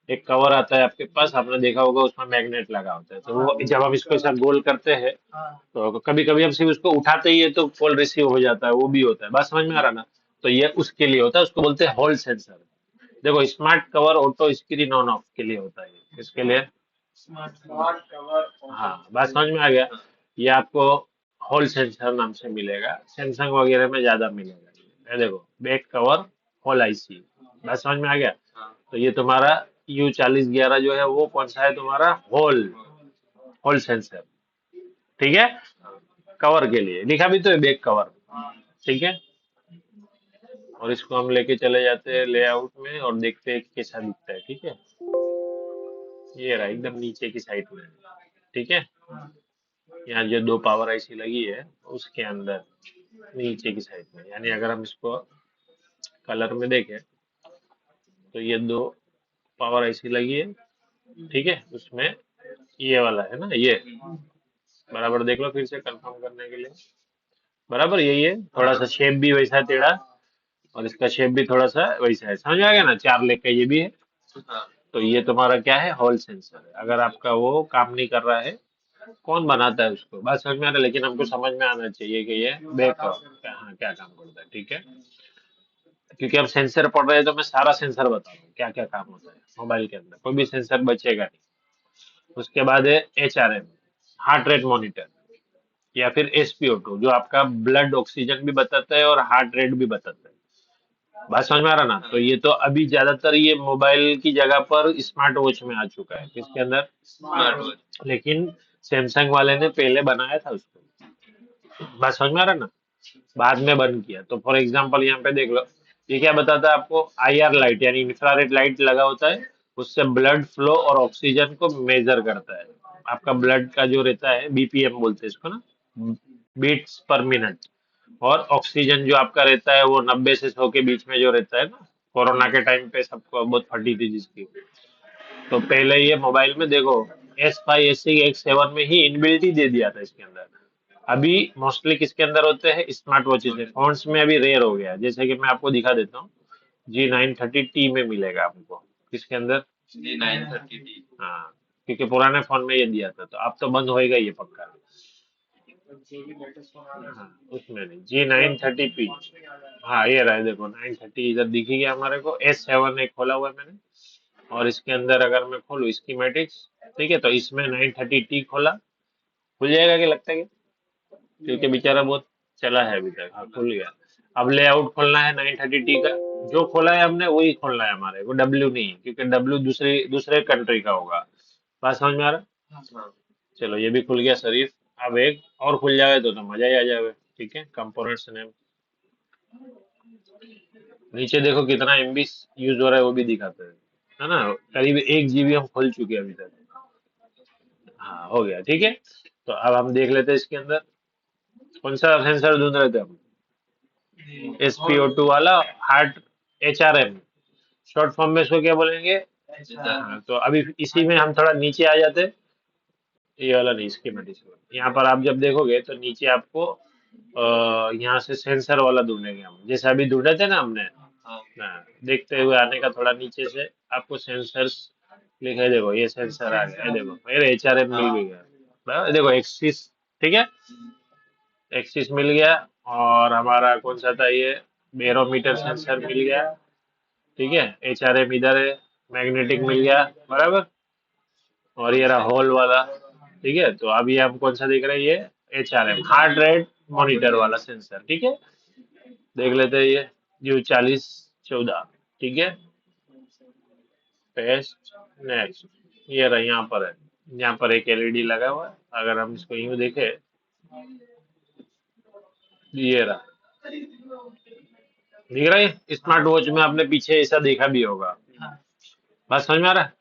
एक कवर आता है आपके पास, आपने देखा होगा, उसमें मैग्नेट लगा होता है, तो हाँ, वो जब हम इसको ऐसा गोल करते हैं, हाँ। तो कभी कभी हम सिर्फ उसको उठाते ही है तो कॉल रिसीव हो जाता है, वो भी होता है, बात समझ में आ रहा ना। तो ये उसके लिए होता है, उसको बोलते हैं हॉल सेंसर। देखो smart cover auto screen on off के लिए होता है, इसके लिए, स्मार्ट कवर हाँ, ऑटो। बात समझ में आ गया। ये आपको हॉल सेंसर नाम से मिलेगा, सैमसंग वगैरह में ज्यादा मिलेगा, ये देखो बैक कवर हॉल आईसी, बात समझ में आ गया। तो ये तुम्हारा U4011 जो है वो कौन सा है तुम्हारा, हॉल, हॉल सेंसर, ठीक है। कवर के लिए लिखा भी तो है, बैक कवर, ठीक है। और इसको हम लेके चले जाते हैं लेआउट में और देखते हैं कि कैसा दिखता है, ठीक है। ये रहा एकदम नीचे की साइड में, ठीक है। यहाँ जो दो पावर आईसी लगी है उसके अंदर नीचे की साइड में, यानी अगर हम इसको कलर में देखें तो ये दो पावर आईसी लगी है, ठीक है। उसमें ये वाला है ना, ये बराबर देख लो फिर से कंफर्म करने के लिए। बराबर यही है, थोड़ा सा शेप भी वैसा है टेढ़ा, और इसका शेप भी थोड़ा सा वैसा है, समझ आ गया ना। 4 लेग का ये भी है। तो ये तुम्हारा क्या है, हॉल सेंसर है। अगर आपका वो काम नहीं कर रहा है, कौन बनाता है उसको, बात समझ में आ रहा है, लेकिन हमको समझ में आना चाहिए कि ये बैक हाँ क्या काम करता है, ठीक है। क्योंकि अब सेंसर पढ़ रहे हैं तो मैं सारा सेंसर बता रहा हूँ क्या क्या काम होता है मोबाइल के अंदर, कोई भी सेंसर बचेगा नहीं। उसके बाद है HRM, हार्ट रेट मॉनिटर, या फिर SpO2 जो आपका ब्लड ऑक्सीजन भी बताता है और हार्ट रेट भी बताता है। बात समझ में आ रहा ना। तो ये तो अभी ज्यादातर ये मोबाइल की जगह पर स्मार्ट वॉच में आ चुका है, किसके अंदर, स्मार्ट वॉच। लेकिन सैमसंग वाले ने पहले बनाया था उसको। बात समझ में आ रहा ना, बाद में बंद किया। तो फॉर एग्जांपल यहाँ पे देख लो, ये क्या बताता है आपको, IR लाइट यानी इंफ्रारेड लाइट लगा होता है, उससे ब्लड फ्लो और ऑक्सीजन को मेजर करता है। आपका ब्लड का जो रहता है, BPM बोलते हैं इसको ना, बीट्स पर मिनट। और ऑक्सीजन जो आपका रहता है वो 90 से 100 के बीच में जो रहता है ना, कोरोना के टाइम पे सबको बहुत फटी थी जिसकी। तो पहले ये मोबाइल में देखो, S5 S6 X7 में ही इनबिल्ट ही दे दिया था इसके अंदर। अभी मोस्टली किसके अंदर होते हैं, स्मार्ट वॉचेज में, फोन्स में अभी रेयर हो गया है। जैसे कि मैं आपको दिखा देता हूँ, G930T में मिलेगा आपको, किसके अंदर, G930T। हाँ, क्योंकि पुराने फोन में ये दिया था, तो अब तो बंद होएगा ये पक्का। जो भी लेटेस्ट फोन आ रहा है हाँ, उसमें नहीं, G930P, हाँ ये रहा है, देखो 930 इधर दिखी गया हमारे को। S7 एक खोला हुआ है मैंने, और इसके अंदर अगर मैं खोलूँ स्कीमेटिक्स, ठीक है, तो इसमें 930T खोला, खुल जाएगा क्या लगता है, क्योंकि बेचारा बहुत चला है अभी तक। हाँ खुल गया। अब लेआउट खोलना है 930T का, जो खोला है हमने वही खोलना है हमारे को, W नहीं, क्योंकि W दूसरी दूसरे कंट्री का होगा। बात समझ में आ रहा, हाँ। चलो ये भी खुल गया शरीफ। अब एक और खुल जाए तो मजा ही आ जाए, ठीक है। कंपोनेंट्स नेम, नीचे देखो कितना MB यूज हो रहा है वो भी दिखाता है ना। करीब 1 GB हम खोल चुके हैं अभी तक। हाँ हो गया, ठीक है। तो अब हम देख लेते हैं इसके अंदर कौन सा सेंसर ढूंढ रहे थे हम, SpO2 वाला, हार्ट, HRM, शॉर्ट फॉर्म में इसको क्या बोलेंगे। हाँ, तो अभी इसी में हम थोड़ा नीचे आ जाते, ये वाला नहीं, स्कीमेटिक। यहाँ पर आप जब देखोगे तो नीचे आपको यहाँ से सेंसर वाला ढूंढेंगे हम, जैसे अभी ढूंढे थे ना हमने। हाँ, देखते हुए आने का थोड़ा नीचे से, आपको सेंसर्स लिखा है, देखो ये सेंसर आ गया, ये देखो मेरे HRM मिल भी गया, बराबर, देखो एक्सिस, ठीक है, एक्सिस मिल गया। और हमारा कौन सा था ये, बैरोमीटर सेंसर मिल गया, ठीक है। HRM इधर है, मैग्नेटिक मिल गया, बराबर। और ये रहा हॉल वाला, ठीक है। तो अभी हम कौन सा देख रहे हैं, ये HRM, हार्ट रेट मॉनिटर वाला सेंसर, ठीक है। देख लेते हैं ये U4014, ठीक है। पेस्ट, नेक्स्ट, ये रहा, यहाँ पर है, यहाँ पर एक LED लगा हुआ है। अगर हम इसको यूं देखें, ये रहा, दिख रहा है। स्मार्ट वॉच में आपने पीछे ऐसा देखा भी होगा, बात समझ में आ रहा है।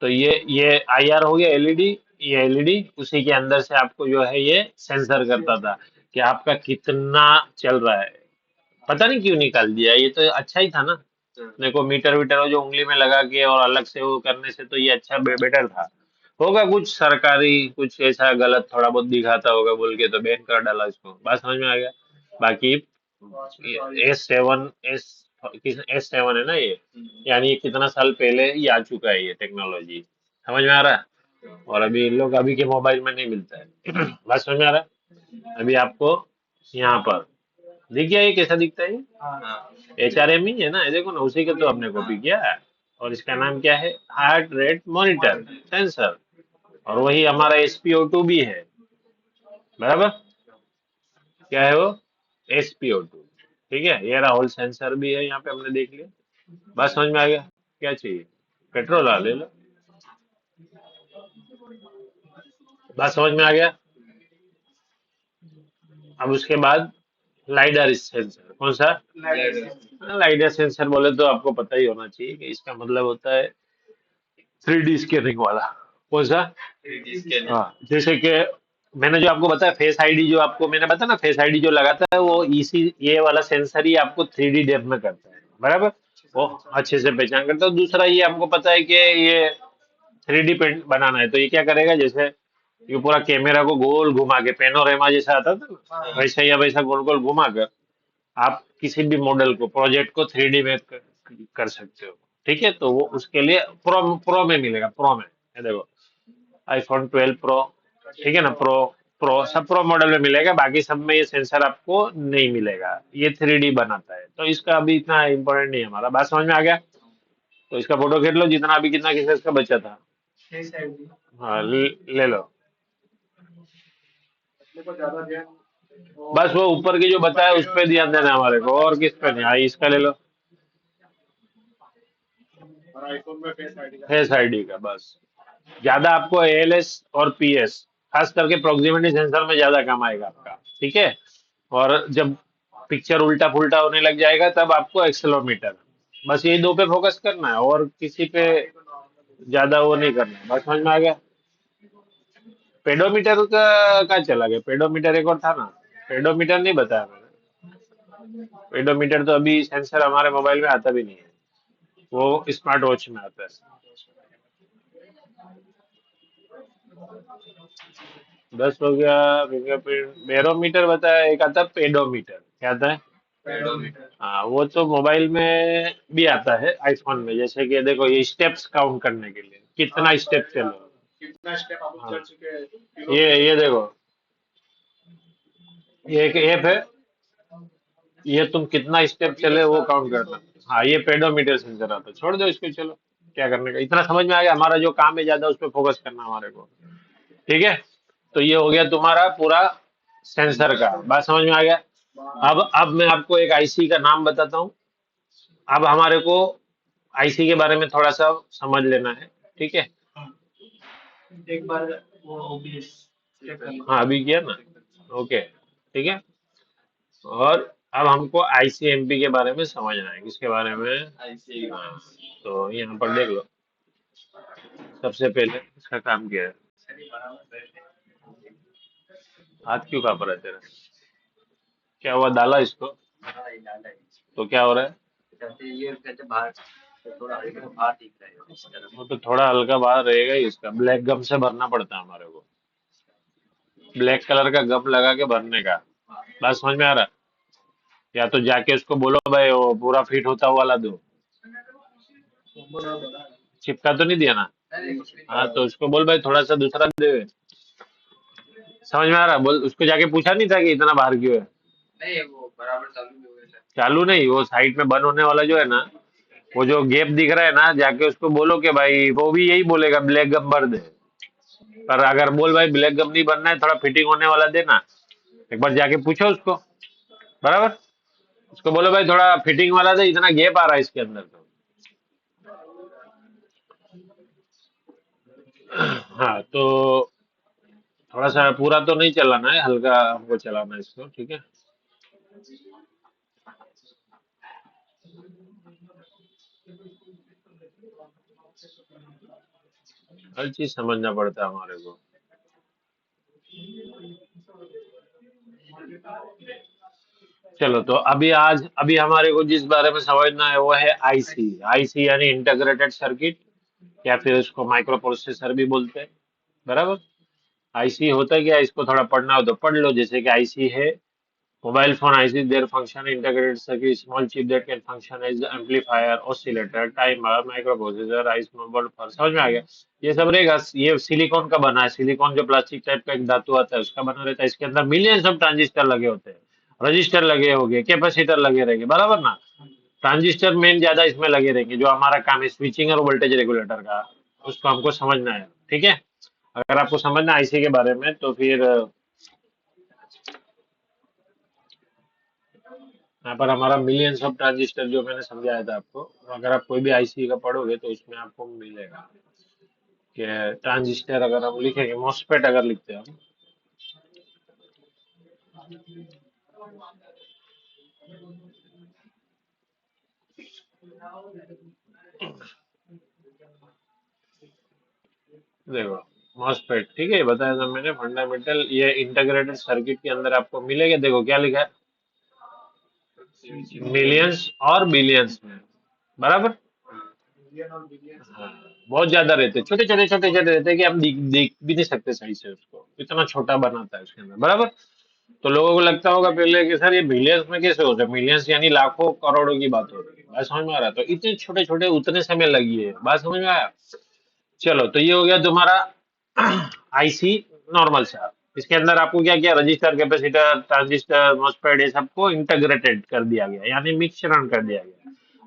तो ये IR हो गया, LED, ये LED उसी के अंदर से आपको जो है ये सेंसर करता था कि आपका कितना चल रहा है। पता नहीं क्यों निकाल दिया, ये तो अच्छा ही था ना। देखो मीटर वीटर जो उंगली में लगा के और अलग से वो करने से तो ये अच्छा बेटर था। होगा कुछ सरकारी कुछ ऐसा गलत थोड़ा बहुत दिखाता होगा बोल के तो बैन कर डाला इसको, बात समझ में आ गया। बाकी S7 है ना ये, यानी ये कितना साल पहले ही आ चुका है ये टेक्नोलॉजी, समझ में आ रहा है। और अभी इन लोग अभी के मोबाइल में नहीं मिलता है बात समझ में आ रहा है। अभी आपको यहाँ पर दिख गया ये कैसा दिखता है, HRM ही है ना, ये देखो ना, उसी का तो हमने कॉपी किया है। और इसका नाम क्या है, हार्ट रेट मॉनिटर सेंसर, और वही हमारा SpO2 भी है, बराबर। क्या है वो, SpO2, ठीक है। ये रहा, होल सेंसर भी है यहाँ पे, हमने देख लिया। बात समझ में आ गया, क्या चाहिए, पेट्रोल ले लो। बात समझ में आ गया? अब उसके बाद लाइडर सेंसर, कौन सा? लाइडर सेंसर बोले तो आपको पता ही होना चाहिए कि इसका मतलब होता है 3D स्कैनिंग वाला। कौन सा? हाँ, जैसे कि मैंने जो आपको बताया फेस आईडी, जो आपको मैंने बताया ना फेस आईडी जो लगाता है वो इसी ये वाला सेंसर ही आपको 3D डेप्थ में करता है, बराबर। वो अच्छे से पहचान करता है। दूसरा ये हमको पता है कि ये 3D पेंट बनाना है, तो ये क्या करेगा, जैसे ये पूरा कैमरा को गोल घुमा के पेनोरेमा जैसा आता था ना, वैसा या वैसा गोल गोल घुमा कर आप किसी भी मॉडल को प्रोजेक्ट को 3D में कर सकते हो। ठीक है, तो वो उसके लिए प्रो प्रो में मिलेगा, प्रो में। ये देखो आईफोन 12 प्रो, ठीक है ना, प्रो प्रो सब प्रो मॉडल में मिलेगा, बाकी सब में ये सेंसर आपको नहीं मिलेगा। ये 3D बनाता है, तो इसका अभी इतना इम्पोर्टेंट नहीं है हमारा। बात समझ में आ गया? तो इसका फोटो खींच लो, जितना अभी कितना किसका इसका बचा था। हाँ, ले लो। बस वो ऊपर की जो बताया उस पर ध्यान देना हमारे को, और किस पे नहीं। हाँ, इसका ले लो, फेस आईडी का। बस ज्यादा आपको एएलएस और पीएस, खास करके प्रोक्सिमिटी सेंसर में ज्यादा काम आएगा आपका। ठीक है, और जब पिक्चर उल्टा पुल्टा होने लग जाएगा तब आपको एक्सेलोमीटर। बस यही दो पे फोकस करना है, और किसी पे ज्यादा वो नहीं करना है। बस समझ में आ गया? पेडोमीटर का चला गया, पेडोमीटर एक और था ना। पेडोमीटर नहीं बताया मैंने। पेडोमीटर तो अभी सेंसर हमारे मोबाइल में आता भी नहीं है, वो स्मार्ट वॉच में आता है। 10 हो गया। फिंगरप्रिंट, बैरोमीटर बताया, एक आता है पेडोमीटर। क्या आता है? हाँ, वो तो मोबाइल में भी आता है, आईफोन में। जैसे कि देखो, ये स्टेप्स काउंट करने के लिए कितना स्टेप चलो। हाँ, ये देखो, ये एक ऐप है, ये तुम कितना स्टेप चले वो काउंट करना। हाँ, ये पेडोमीटर सेंसर आता है। छोड़ दो इसको, चलो क्या करने का, इतना समझ में आ गया। हमारा जो काम है ज्यादा उस पर फोकस करना हमारे को। ठीक है, तो ये हो गया तुम्हारा पूरा सेंसर का। बात समझ में आ गया? अब मैं आपको एक आईसी का नाम बताता हूँ। अब हमारे को आईसी के बारे में थोड़ा सा समझ लेना है। ठीक है, हाँ अभी किया ना। ओके, ठीक है। और अब हमको आईसीएमपी के बारे में समझना है। किसके बारे में? हाँ, तो यहाँ पर देख लो, सबसे पहले इसका काम क्या है। हाथ क्यों काँप रहा है तेरा? क्या हुआ, डाला इसको तो क्या हो रहा है? वो तो थोड़ा हल्का बाहर रहेगा ही, इसका ब्लैक गम से भरना पड़ता है हमारे को। ब्लैक कलर का गम लगा के भरने का। बात समझ में आ रहा है? या तो जाके उसको बोलो भाई वो पूरा फिट होता हुआ ला दो। चिपका तो नहीं दिया ना? हाँ, तो उसको बोल भाई थोड़ा सा दूसरा दे। समझ में आ रहा है? बोल, उसको जाके पूछा नहीं था कि इतना बाहर क्यों है? चालू नहीं, वो साइड में बंद होने वाला जो है ना, वो जो गैप दिख रहा है ना, जाके उसको बोलो कि भाई, वो भी यही बोलेगा ब्लैक गम भर दे। पर अगर बोल भाई ब्लैक गम नहीं बनना है, थोड़ा फिटिंग होने वाला देना, एक बार जाके पूछो उसको, बराबर। उसको बोलो भाई थोड़ा फिटिंग वाला दे, इतना गैप आ रहा है इसके अंदर तो। हाँ, तो थोड़ा सा पूरा तो नहीं चलाना है, हल्का हमको चलाना है इसको। ठीक है, हर चीज समझना पड़ता है हमारे को। चलो, तो अभी हमारे को जिस बारे में समझना है वो है आईसी। आईसी यानी इंटीग्रेटेड सर्किट, या फिर उसको माइक्रो प्रोसेसर भी बोलते हैं, बराबर। आईसी होता है क्या, इसको थोड़ा पढ़ना हो तो पढ़ लो। जैसे कि आईसी है mobile phone IC, there function integrated circuit, small chip that can function as amplifier, oscillator, timer, micro processor, ICs mobile phone. समझ में आ गया? ये सब रहेगा। ये सिलिकॉन का बना है, सिलिकॉन जो प्लास्टिक टाइप का एक धातु आता है उसका बना रहता है। इसके अंदर मिलियंस ऑफ ट्रांजिस्टर लगे होते हैं, रजिस्टर लगे होंगे, कैपेसिटर लगे रहेंगे, बराबर ना। ट्रांजिस्टर मेन ज्यादा इसमें लगे रहेंगे। जो हमारा काम है स्विचिंग और वोल्टेज रेगुलेटर का, उसको हमको समझना है। ठीक है, अगर आपको समझना आईसी के बारे में तो फिर यहाँ पर हमारा मिलियंस ऑफ ट्रांजिस्टर जो मैंने समझाया था आपको, अगर आप कोई भी आईसी का पढ़ोगे तो उसमें आपको मिलेगा। कि ट्रांजिस्टर अगर हम लिखेंगे, मॉसफेट अगर लिखते हैं हम, देखो मॉसफेट, ठीक है, बताया था मैंने फंडामेंटल, ये इंटीग्रेटेड सर्किट के अंदर आपको मिलेगा। देखो क्या लिखा है, मिलियंस और बिलियंस में, बराबर। मिलियन और बिलियन से। हाँ, बहुत ज्यादा रहते, छोटे छोटे छोटे छोटे रहते कि हम देख भी नहीं सकते सही से उसको, इतना छोटा बनाता है उसके अंदर, बराबर। तो लोगों को लगता होगा पहले कि सर ये बिलियंस में कैसे होता है, मिलियंस यानी लाखों करोड़ों की बात हो रही है, बात समझ में आ रहा है? तो इतने छोटे छोटे उतने समय लगी है, बात समझ में आया? चलो, तो ये हो गया तुम्हारा आईसी नॉर्मल सा। इसके अंदर आपको क्या क्या, रजिस्टर, कैपेसिटर, ट्रांजिस्टर, मॉसफेट, ये सबको इंटीग्रेटेड कर दिया गया, यानी मिश्रण कर दिया गया।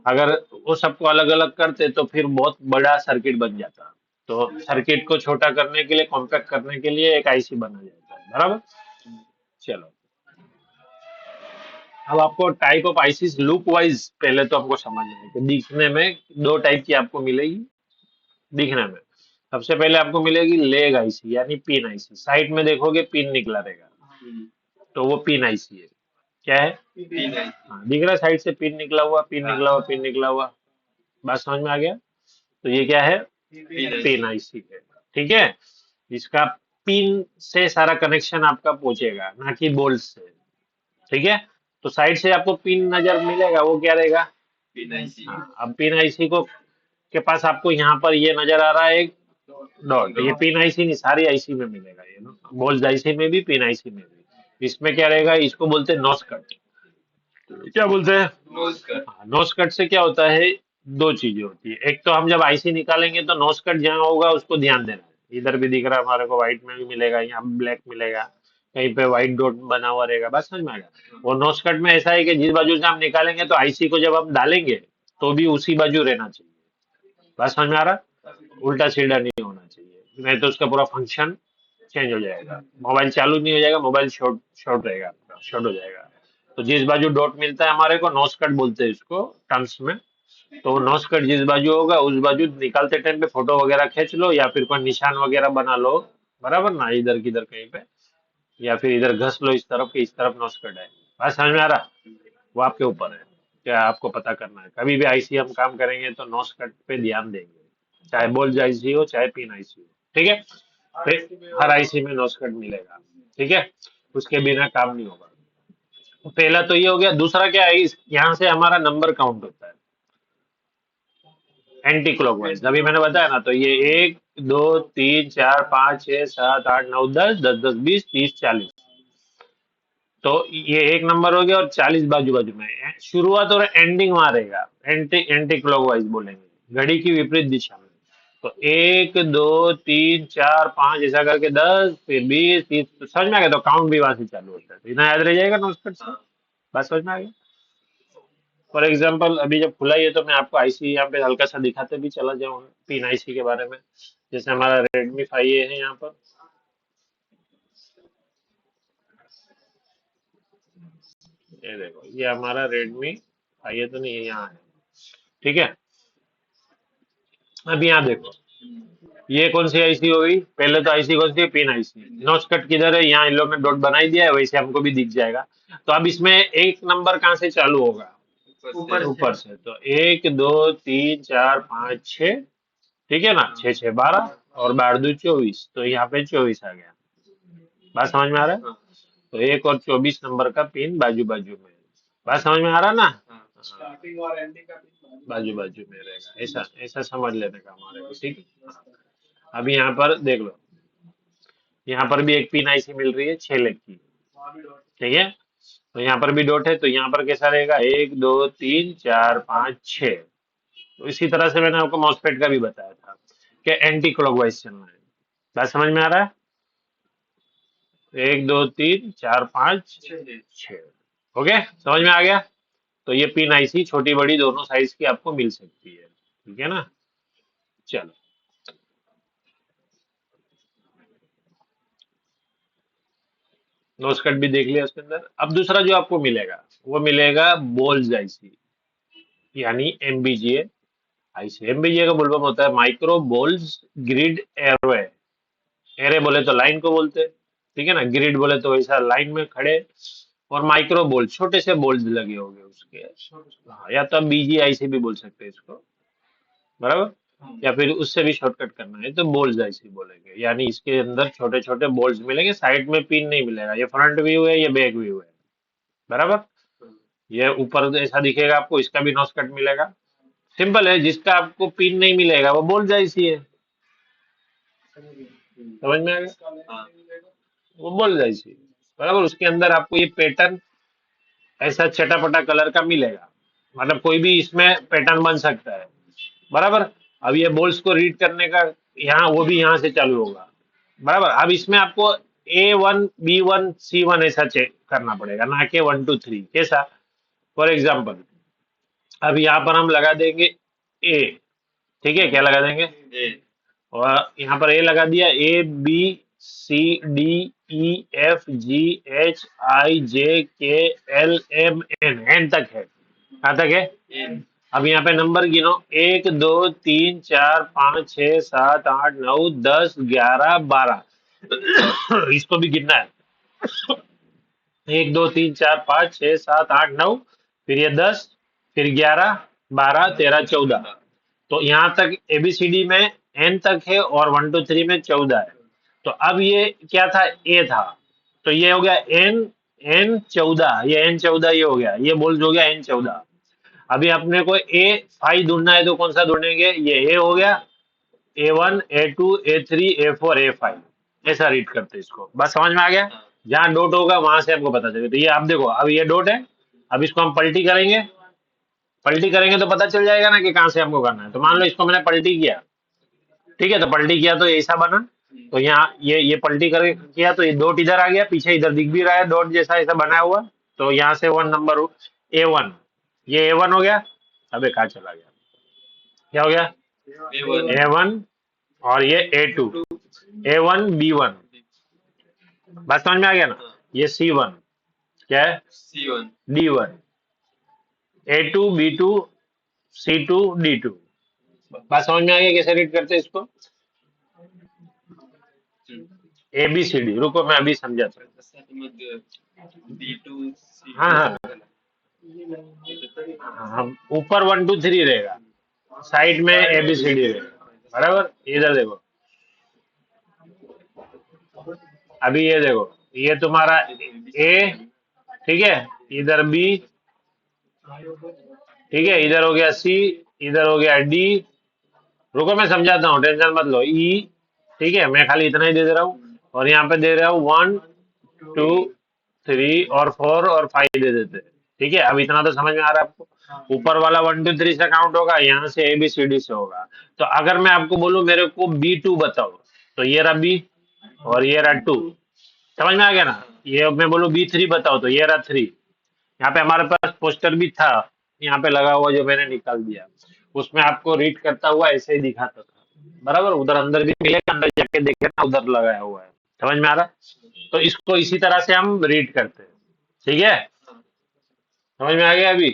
अगर वो सबको अलग अलग करते तो फिर बहुत बड़ा सर्किट बन जाता। तो सर्किट को छोटा करने के लिए, कॉम्पैक्ट करने के लिए एक आईसी बना जाता है, बराबर। चलो, अब आपको type of ISIS look wise पहले तो हमको समझना है कि दिखने में दो टाइप की आपको मिलेगी। दिखने में सबसे पहले आपको मिलेगी लेग आईसी, यानी पिन आईसी। साइड में देखोगे पिन निकला रहेगा, तो वो पिन आईसी है। क्या है? हाँ, दिख रहा है साइड से पिन निकला हुआ, पिन निकला हुआ, पिन निकला हुआ। बात समझ में आ गया? तो ये क्या है? पिन आईसी है, ठीक है। इसका पिन से सारा कनेक्शन आपका पहुंचेगा, ना कि बोल्ट से, ठीक है। तो साइड से आपको पिन नजर मिलेगा, वो क्या रहेगा? हाँ, अब पिन आईसी को के पास आपको यहाँ पर ये नजर आ रहा है एक डॉट, ये पिन आईसी नहीं, सारी आईसी में मिलेगा ये ना, बोल्ट आईसी में भी, पिन आईसी में भी। इसमें क्या रहेगा, इसको बोलते हैं नोस कट। क्या बोलते हैं? हाँ, नोस कट से क्या होता है, दो चीजें होती है। एक तो हम जब आईसी निकालेंगे तो नोस कट जहाँ होगा उसको ध्यान देना है। इधर भी दिख रहा है हमारे को, व्हाइट में भी मिलेगा, यहाँ ब्लैक मिलेगा, कहीं पे व्हाइट डॉट बना हुआ रहेगा, बस समझ में आएगा। वो नोस कट में ऐसा है कि जिस बाजू से हम निकालेंगे तो आईसी को जब हम डालेंगे तो भी उसी बाजू रहना चाहिए। बात समझ में आ रहा? उल्टा सीधा नहीं होना चाहिए, नहीं तो उसका पूरा फंक्शन चेंज हो जाएगा, मोबाइल चालू नहीं हो जाएगा, मोबाइल शॉर्ट शॉर्ट रहेगा, आपका शॉर्ट हो जाएगा। तो जिस बाजू डॉट मिलता है हमारे को, नोस कट बोलते हैं इसको टर्म्स में। तो नोस कट जिस बाजू होगा उस बाजू निकालते टाइम पे फोटो वगैरह खींच लो, या फिर कोई निशान वगैरह बना लो, बराबर ना, इधर किधर कहीं पे, या फिर इधर घस लो इस तरफ कि इस तरफ नोस कट है। बात समझ में आ रहा? वो आपके ऊपर है, क्या आपको पता करना है। कभी भी आईसी हम काम करेंगे तो नोस कट पे ध्यान देंगे, चाहे बोल्ट आईसी हो चाहे पिन आईसी हो, ठीक है। फिर हर आईसी में नोस कट मिलेगा, ठीक है, उसके बिना काम नहीं होगा। तो पहला तो ये हो गया। दूसरा क्या है, यहाँ से हमारा नंबर काउंट होता है एंटी क्लॉकवाइज। अभी मैंने बताया ना, तो ये 1 2 3 4 5 6 7 8 9 10 10 10 20 30 40। तो ये एक नंबर हो गया, और 40 बाजू बाजू में शुरुआत और एंडिंग वहां रहेगा, एंटी एंटी क्लॉकवाइज बोलेंगे, घड़ी की विपरीत दिशा में। तो 1 2 3 4 5 ऐसा करके 10, फिर 20 30, तो समझ में आ गया, तो काउंट भी वहां से चालू होता है, तो इतना याद रह जाएगा ना उसका से। बात समझ में आ गया? फॉर एग्जाम्पल अभी जब खुला ही है तो मैं आपको आईसी यहाँ पे हल्का सा दिखाते भी चला जाऊंगा, पिन आईसी के बारे में। जैसे हमारा रेडमी 5A है यहाँ पर, ये देखो, ये हमारा रेडमी 5A तो नहीं है, यहाँ है, ठीक है। अब यहाँ देखो, ये कौन सी आईसी हो गई, पहले तो आईसी कौन सी है, पिन आईसी। नोच कट किधर है, यहाँ इन लोग ने डॉट बना ही दिया है, वैसे हमको भी दिख जाएगा। तो अब इसमें एक नंबर कहाँ से चालू होगा, ऊपर से। तो 1 2 3 4 5 6, ठीक है ना, 6 6 12, और 12 2 24, तो यहाँ पे 24 आ गया। बात समझ में आ रहा है? तो 1 और 24 नंबर का पिन बाजू बाजू में। बात समझ में आ रहा है ना? स्टार्टिंग और एंडिंग का भी बाजू बाजू में रहेगा, ऐसा ऐसा समझ लेने का हमारे को, ठीक है। हाँ। अब यहाँ पर देख लो, यहाँ पर भी एक पिन आईसी मिल रही है 6 लेग की, वहाँ भी डॉट। ठीक है। तो यहाँ पर भी डॉट है, तो यहाँ पर कैसा रहेगा, 1 2 3 4 5 6। तो इसी तरह से मैंने आपको मॉसफेट का भी बताया था कि एंटी क्लॉकवाइज चलना है। बात समझ में आ रहा है? 1 2 3 4 5 6, ओके, समझ में आ गया? तो ये पिन आईसी छोटी बड़ी दोनों साइज की आपको मिल सकती है, ठीक है ना। चलो, नोस्कट भी देख लिया उसके अंदर। अब दूसरा जो आपको मिलेगा वो मिलेगा बोल्स आईसी, यानी एमबीजीए, आईसीएमबीजे का बुलबम होता है micro balls grid array. Array बोले तो लाइन को बोलते हैं, ठीक है ना। ग्रिड बोले तो वैसा लाइन में खड़े, और माइक्रो बोल्ट छोटे से बोल्ट लगे होंगे उसके। हाँ, या तो बीजीआईसी भी बोल सकते हैं इसको, बराबर। या फिर उससे भी शॉर्टकट करना है तो बोल्ट आईसी बोलेंगे, यानी इसके अंदर छोटे छोटे बोल्ट मिलेंगे, साइड में पिन नहीं मिलेगा। ये फ्रंट व्यू है, ये बैक व्यू है, बराबर। ये ऊपर ऐसा दिखेगा आपको, इसका भी नॉच कट मिलेगा। सिंपल है, जिसका आपको पिन नहीं मिलेगा वो बोल्ट आईसी है, समझ में आ गया। वो बोल्ट आईसी, बराबर। उसके अंदर आपको ये पैटर्न ऐसा चटापटा कलर का मिलेगा, मतलब कोई भी इसमें पैटर्न बन सकता है, बराबर। अब ये बोल्स को रीड करने का यहाँ, वो भी यहाँ से चालू होगा, बराबर। अब इसमें आपको A1 B1 C1 ऐसा चेक करना पड़ेगा, ना कि 1 2 3। कैसा? फॉर एग्जाम्पल, अब यहाँ पर हम लगा देंगे ए, ठीक है। क्या लगा देंगे? और यहाँ पर ए लगा दिया, ABCDEFGHIJKLMN, एन तक है। कहाँ तक है? अब यहाँ पे नंबर गिनो, 1 2 3 4 5 6 7 8 9 10 11 12। इसको भी गिनना है, 1 2 3 4 5 6 7 8 9, फिर ये 10, फिर 11 12 13 14। तो यहाँ तक एबीसीडी में एन तक है, और 1 2 3 में 14 है। तो अब ये क्या था? ए था। तो ये हो गया N14, ये N14 ये हो गया, ये बोल हो गया N14। अभी अपने को A5 ढूंढना है, तो कौन सा ढूंढेंगे? ये ए हो गया, A1 A2 A3 A4 A5, ऐसा रीड करते हैं इसको। बस समझ में आ गया? जहाँ डॉट होगा वहां से आपको पता चलेगा। तो ये आप देखो, अब ये डॉट है, अब इसको हम पलटी करेंगे। पलटी करेंगे तो पता चल जाएगा ना कि कहाँ से हमको करना है। तो मान लो इसको मैंने पलटी किया, ठीक है। तो पलटी किया तो ऐसा बना। तो यहाँ ये पलटी करके किया तो ये डॉट इधर आ गया, पीछे इधर दिख भी रहा है डॉट जैसा ऐसा बना हुआ। तो यहाँ से 1 नंबर A1, ये A1 हो गया। अबे कहाँ चला गया? क्या हो गया? A1। और ये A2, A1 B1। बात समझ में आ गया ना? ये C1 क्या है? D1, A2 B2 C2 D2। बात समझ में आ गया कैसे रीड करते हैं इसको? ABCD, रुको मैं अभी समझाता हूँ। हाँ हाँ हाँ, ऊपर 1 2 3 रहेगा, साइड में ABCD रहेगा, बराबर। इधर देखो, अभी ये देखो, ये तुम्हारा A, ठीक है। इधर B, ठीक है। इधर हो गया C, इधर हो गया D। रुको मैं समझाता हूँ, टेंशन मत लो। E, ठीक है। मैं खाली इतना ही दे रहा हूँ, और यहाँ पे दे रहा हूँ 1 2 3 और 4 और 5 दे देते हैं, ठीक है। अब इतना तो समझ में आ रहा है आपको? ऊपर वाला 1 2 3 से काउंट होगा, यहाँ से ABCD से होगा। तो अगर मैं आपको बोलूँ मेरे को B2 बताओ, तो ये रहा B, और ये रहा 2। समझ में आ गया ना? ये मैं बोलूँ B3 बताओ, तो ये रहा 3। यहाँ पे हमारे पास पोस्टर भी था, यहाँ पे लगा हुआ, जो मैंने निकाल दिया। उसमें आपको रीड करता हुआ ऐसे ही दिखाता था, बराबर। उधर अंदर भी मिलेगा, अंदर जाके देखे ना, उधर लगाया हुआ है। समझ में आ रहा? तो इसको इसी तरह से हम रीड करते हैं, ठीक है। समझ में आ गया अभी?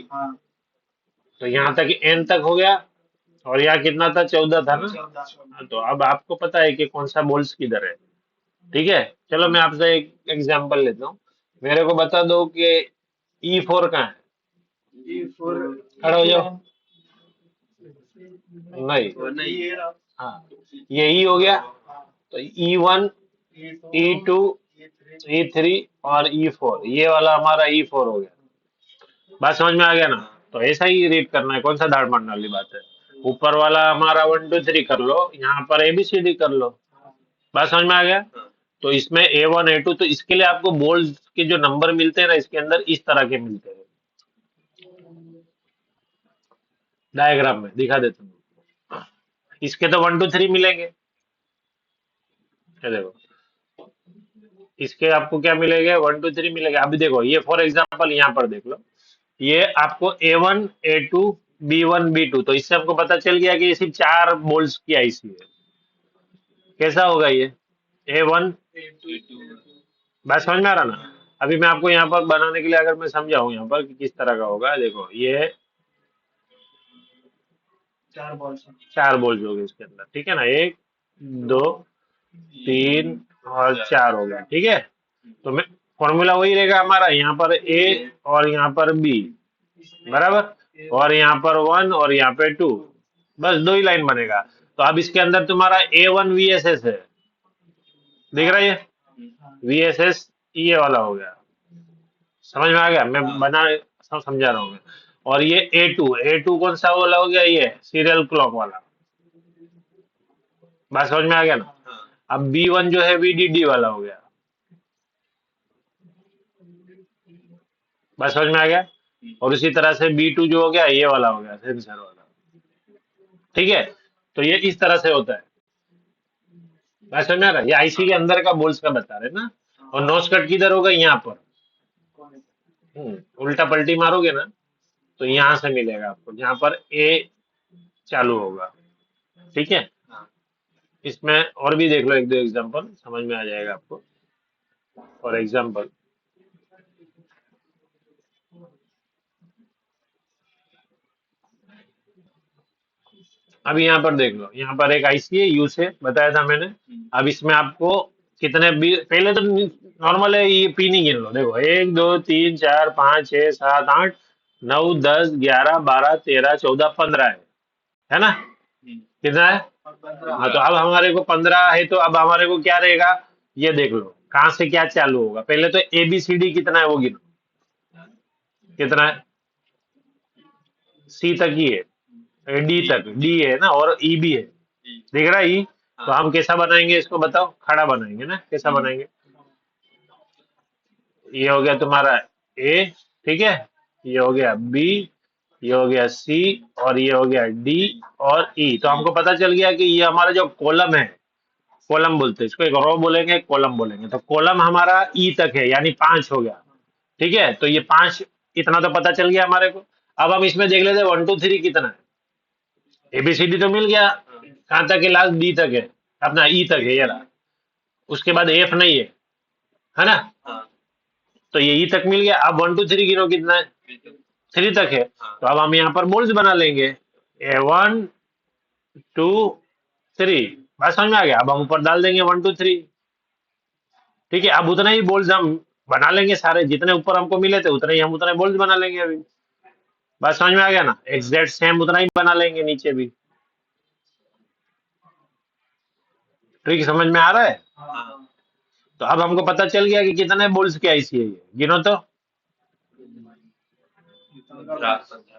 तो यहाँ तक एन तक हो गया, और यहाँ कितना था? 14 था ना। तो अब आपको पता है कि कौन सा बोल्स किधर है, ठीक है। चलो मैं आपसे एक एग्जांपल लेता हूँ। मेरे को बता दो कि E4 कहाँ है? खड़ा हो जाओ। नहीं, हाँ, ये ई हो गया। तो E1 E2 E3 और E4, ये वाला हमारा E4 हो गया। बात समझ में आ गया ना? तो ऐसा ही रीड करना है, कौन सा दाढ़ मारने वाली बात है। ऊपर वाला हमारा 1 2 3 कर लो, यहाँ पर ABCD कर लो। बात समझ में आ गया? तो इसमें A1 A2, तो इसके लिए आपको बोल्ड के जो नंबर मिलते हैं ना, इसके अंदर इस तरह के मिलते हैं। डायग्राम में दिखा देता हूँ। इसके तो 1 2 3 मिलेंगे, ये देखो। इसके आपको क्या मिलेगा? 1 2 3 मिलेगा। अभी देखो, ये फॉर एग्जाम्पल यहाँ पर देख लो, ये आपको A1 A2 B1 B2, तो इससे आपको पता चल गया कि ये सिर्फ 4 बोल्ट्स की आईसी है। कैसा होगा ये? A1, बात समझ में आ रहा ना? अभी मैं आपको यहाँ पर बनाने के लिए अगर मैं समझाऊं यहाँ पर कि किस तरह का होगा, देखो ये चार बॉल्स हैं। 4 बॉल्स हो गए इसके अंदर, ठीक है ना, 1 2 3 और 4 हो गया, ठीक है। तो मैं फॉर्मूला वही रहेगा हमारा, यहाँ पर ए और यहाँ पर बी, बराबर, और यहाँ पर 1 और यहाँ पे 2, बस 2 ही लाइन बनेगा। तो अब इसके अंदर तुम्हारा A1 VSS है, दिख रहा है ये VSS, ये वाला हो गया, समझ में आ गया, मैं बना समझा रहा हूँ मैं। और ये A2 कौन सा वाला हो गया, ये सीरियल क्लॉक वाला, बात समझ में आ गया ना। अब B1 जो है VDD वाला हो गया, बात समझ में आ गया। और इसी तरह से B2 जो हो गया ये वाला हो गया, सेंसर वाला, ठीक है। तो ये इस तरह से होता है, बात समझ में आ रहा है, ये आईसी के अंदर का बोल्स का बता रहे ना। और नोस कट किधर होगा, यहाँ पर। उल्टा पलटी मारोगे ना तो यहाँ से मिलेगा आपको, जहाँ पर ए चालू होगा, ठीक है। इसमें और भी देख लो, एक दो एग्जांपल समझ में आ जाएगा आपको। फॉर एग्जांपल, अब यहाँ पर देख लो, यहाँ पर एक आईसी है, यू से बताया था मैंने। अब इसमें आपको कितने भी, पहले तो नॉर्मल है, ये पी नहीं गिन लो, देखो 1 2 3 4 5 6 7 8 9 10 11 12 13 14 15 है ना, कितना है। हाँ, तो अब हमारे को 15 है, तो अब हमारे को क्या रहेगा, ये देख लो कहाँ से क्या चालू होगा। पहले तो ABCD कितना है वो गिनो, कितना है, सी तक ही है, डी तक, डी है ना, और ई भी है, दिख रहा है ई। तो हम कैसा बनाएंगे इसको बताओ, खड़ा बनाएंगे ना, कैसा बनाएंगे, ये हो गया तुम्हारा ए, ठीक है, ये हो गया बी, ये हो गया सी, और ये हो गया डी और ई। तो हमको पता चल गया कि ये हमारा जो कॉलम है, कॉलम बोलते हैं इसको, एक रो बोलेंगे एक कॉलम बोलेंगे, तो कॉलम हमारा ई तक है, यानी 5 हो गया, ठीक है। तो ये 5, इतना तो पता चल गया हमारे को। अब हम इसमें देख लेते हैं 1 2 3 कितना है। ABCD तो मिल गया, कहाँ तक है, लास्ट डी तक है, अपना ई तक है ये रहा, उसके बाद एफ नहीं है ना। तो ये ई तक मिल गया। अब 1 2 3 गिनो कितना है, 3 तक है। तो अब हम यहाँ पर मोल्स बना लेंगे, A1 2 3, बात समझ में आ गया। अब हम ऊपर डाल देंगे 1 2 3, ठीक है। अब उतना ही बोल्स हम बना लेंगे, सारे जितने ऊपर हमको मिले थे उतने ही हम उतने बोल्स बना लेंगे अभी, बात समझ में आ गया ना। एग्जैक्ट सेम उतना ही बना लेंगे नीचे भी, ट्रिक समझ में आ रहा है। तो अब हमको पता चल गया कि कितने बोल्स की आईसी है ये, गिनो तो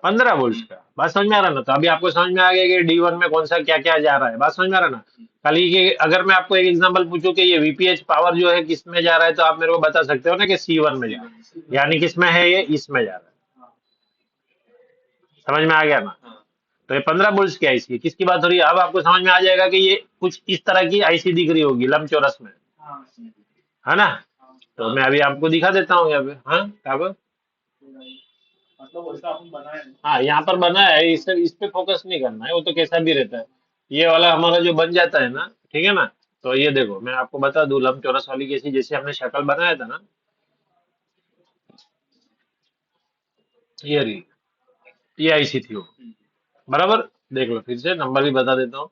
15 वोल्ट का, बात समझ में आ रहा ना। तो अभी आपको समझ में आ गया कि D1 में कौन सा क्या क्या जा रहा है, बात समझ में आ रहा ना। खाली कि अगर मैं आपको एक एग्जांपल पूछूं कि ये VPH पावर जो है किस में जा रहा है, तो आप मेरे को बता सकते हो ना कि C1 में जा रहा है, यानी किस में है, ये इसमें जा रहा है, समझ में आ गया ना। तो ये 15 वोल्ट की आईसी है, किसकी बात हो रही है। अब आपको समझ में आ जाएगा कि ये कुछ इस तरह की आईसी दिख रही होगी लंबचौरस में, है ना। तो मैं अभी आपको दिखा देता हूँ यहाँ पे, हाँ कहाँ पर, मतलब वैसा अपन बनाए नहीं। हाँ यहाँ पर बना है, इस पे फोकस नहीं करना है, वो तो कैसा भी रहता है। ये वाला हमारा जो बन जाता है ना, ठीक है ना। तो ये देखो मैं आपको बता दूं, लंबचौरस वाली कैसी, जैसे हमने शक्ल बनाया था ना, ये रही, ये आईसी थी वो, बराबर। देख लो फिर से नंबर भी बता देता हूँ,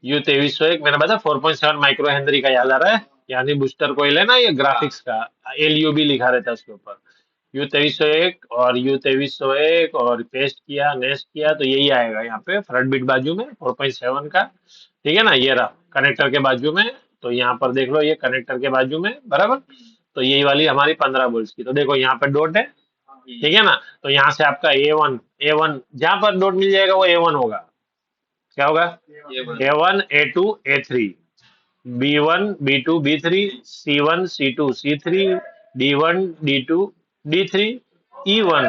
U2301, मैंने बताया 4.7 माइक्रो हेनरी का, याद आ रहा है, यानी बूस्टर कोयल है ना, ये ग्राफिक्स का, LU भी लिखा रहता है उसके ऊपर। U2301 और U2301 और पेस्ट किया, नेक्स्ट किया, तो यही आएगा यहाँ पे फ्रंट बिट बाजू में 4.7 का, ठीक है ना। ये रहा कनेक्टर के बाजू में, तो यहाँ पर देख लो ये कनेक्टर के बाजू में, बराबर। तो यही वाली हमारी 15 वोल्ट की, तो देखो यहाँ पे डॉट है, ठीक है ना। तो यहाँ से आपका A1 जहाँ पर डॉट मिल जाएगा वो A1 होगा, क्या होगा, A1 A2 A3, B1 B2 B3, C1 C2 C3, D1 D2 D3, E1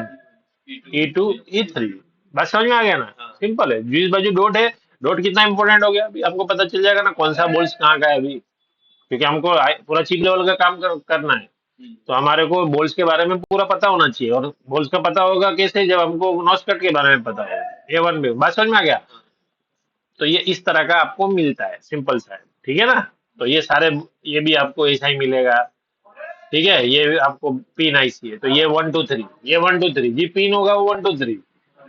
E2 E3, बात समझ में आ गया ना, सिंपल है। जिस बाजू डॉट है, डॉट कितना इंपॉर्टेंट हो गया, अभी हमको पता चल जाएगा ना कौन सा बोल्स कहाँ का है अभी, क्योंकि हमको पूरा चिप लेवल का काम करना है। तो हमारे को बोल्स के बारे में पूरा पता होना चाहिए, और बोल्स का पता होगा कैसे, जब हमको नॉस्कट के बारे में पता होगा, A1 में, बात समझ में आ गया। तो ये इस तरह का आपको मिलता है, सिंपल सा है, ठीक है ना। तो ये सारे, ये भी आपको ऐसा ही मिलेगा, ठीक है। ये आपको पिन आईसी है, तो ये 1 2 3, ये 1 2 3 जी पिन होगा, वो 1 2 3,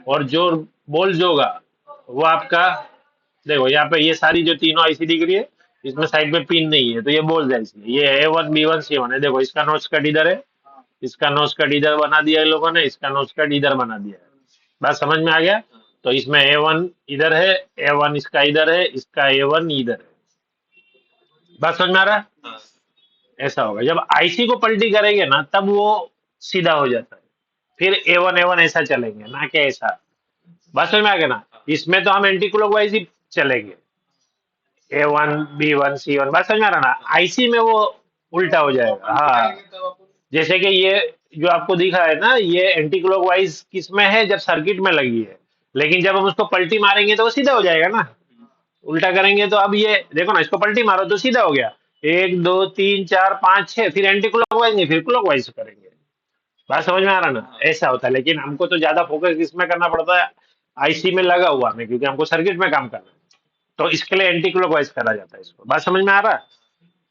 और जो बोल्स होगा वो आपका, देखो यहाँ पे ये सारी जो तीनों आईसी दिख रही है, इसमें साइड में पिन नहीं है, तो ये बोल जाए इसलिए ये A1 B1 C1 है। देखो इसका नोट्स कट इधर है, इसका नोट्स कट इधर बना दिया है लोगों ने, इसका नोट्स कट इधर बना दिया है। बात समझ में आ गया? तो इसमें A1 इधर है, A1 इसका इधर है, इसका A1 इधर है। बात समझ में आ रहा है? ऐसा होगा जब आईसी को पलटी करेंगे ना, तब वो सीधा हो जाता है। फिर A1 ऐसा चलेंगे ना कि ऐसा। बात समझ में आ गया ना? इसमें तो हम एंटी क्लॉकवाइज ही चलेंगे, A1 B1 C1। बात समझ में आ रहा ना? आईसी में वो उल्टा हो जाएगा। हाँ, जैसे कि ये जो आपको दिखा है ना, ये एंटी क्लॉकवाइज किस में है, जब सर्किट में लगी है। लेकिन जब हम उसको पलटी मारेंगे तो वो सीधा हो जाएगा ना। उल्टा करेंगे तो अब ये देखो ना, इसको पलटी मारो तो सीधा हो गया। 1 2 3 4 5 6, फिर एंटी क्लॉकवाइज नहीं, फिर क्लॉकवाइज करेंगे। बात समझ में आ रहा ना? ऐसा होता है। लेकिन हमको तो ज्यादा फोकस इसमें करना पड़ता है, आईसी में लगा हुआ में, क्योंकि हमको सर्किट में काम करना है। तो इसके लिए एंटी क्लॉकवाइज करा जाता है इसको। बात समझ में आ रहा है?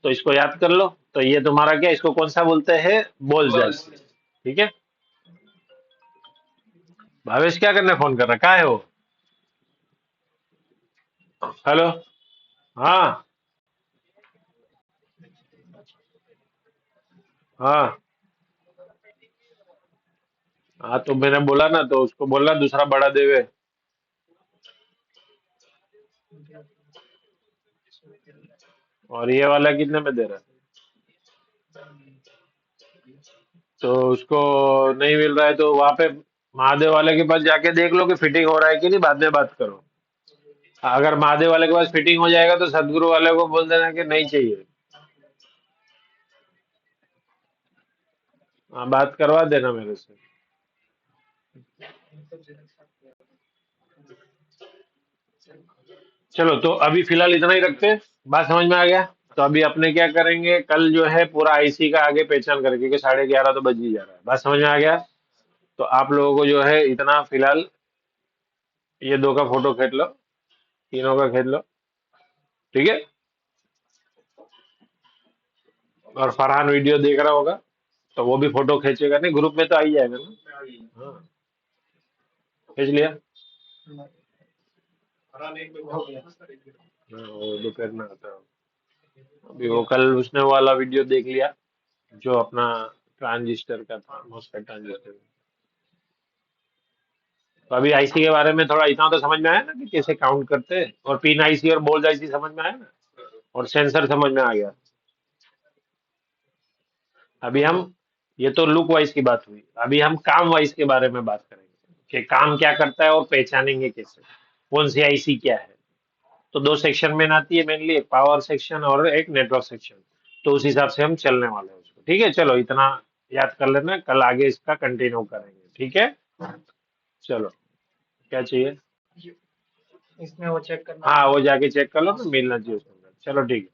तो इसको याद कर लो। तो ये तुम्हारा क्या, इसको कौन सा बोलते हैं? बोल जाए। ठीक है। भावेश क्या करने फोन कर रहा है? कहाँ है वो? हेलो। हाँ। हाँ। हाँ, तो मैंने बोला ना, तो उसको बोलना दूसरा बड़ा देवे। और ये वाला कितने में दे रहा है? तो उसको नहीं मिल रहा है तो वहां पे महादेव वाले के पास जाके देख लो कि फिटिंग हो रहा है कि नहीं, बाद में बात करो। अगर महादेव वाले के पास फिटिंग हो जाएगा तो सदगुरु वाले को बोल देना कि नहीं चाहिए। हाँ, बात करवा देना मेरे से। चलो, तो अभी फिलहाल इतना ही रखते हैं। बात समझ में आ गया? तो अभी अपने क्या करेंगे, कल जो है पूरा आईसी का आगे पहचान करके, क्योंकि 11:30 तो बज ही जा रहा है। बात समझ में आ गया? तो आप लोगों को जो है इतना फिलहाल, ये दो का फोटो खींच लो, तीनों का खींच लो। ठीक है। और फरहान वीडियो देख रहा होगा, तो वो भी फोटो खींचेगा। नहीं, ग्रुप में तो आ ही जाएगा ना। हाँ, खींच लिया। हाँ, वो दोपहर में आता है। अभी वो कल उसने वो वाला वीडियो देख लिया, जो अपना ट्रांजिस्टर का था, मॉसफेट ट्रांजिस्टर। तो अभी आईसी के बारे में थोड़ा इतना तो समझ में आया ना कि कैसे काउंट करते हैं, और पिन आईसी और बोल्ट आईसी समझ में आया ना, और सेंसर समझ में आ गया। अभी हम, ये तो लुक वाइज की बात हुई, अभी हम काम वाइज के बारे में बात करेंगे कि काम क्या करता है और पहचानेंगे कैसे, कौन सी आईसी क्या है। तो दो सेक्शन में आती है मेनली, एक पावर सेक्शन और एक नेटवर्क सेक्शन। तो उस हिसाब से हम चलने वाले हैं उसको। ठीक है, चलो इतना याद कर लेना, कल आगे इसका कंटिन्यू करेंगे। ठीक है। चलो, क्या चाहिए? इसमें वो चेक करना। हाँ, वो जाके चेक कर लो, तो मिलना चाहिए उसके अंदर। चलो ठीक है।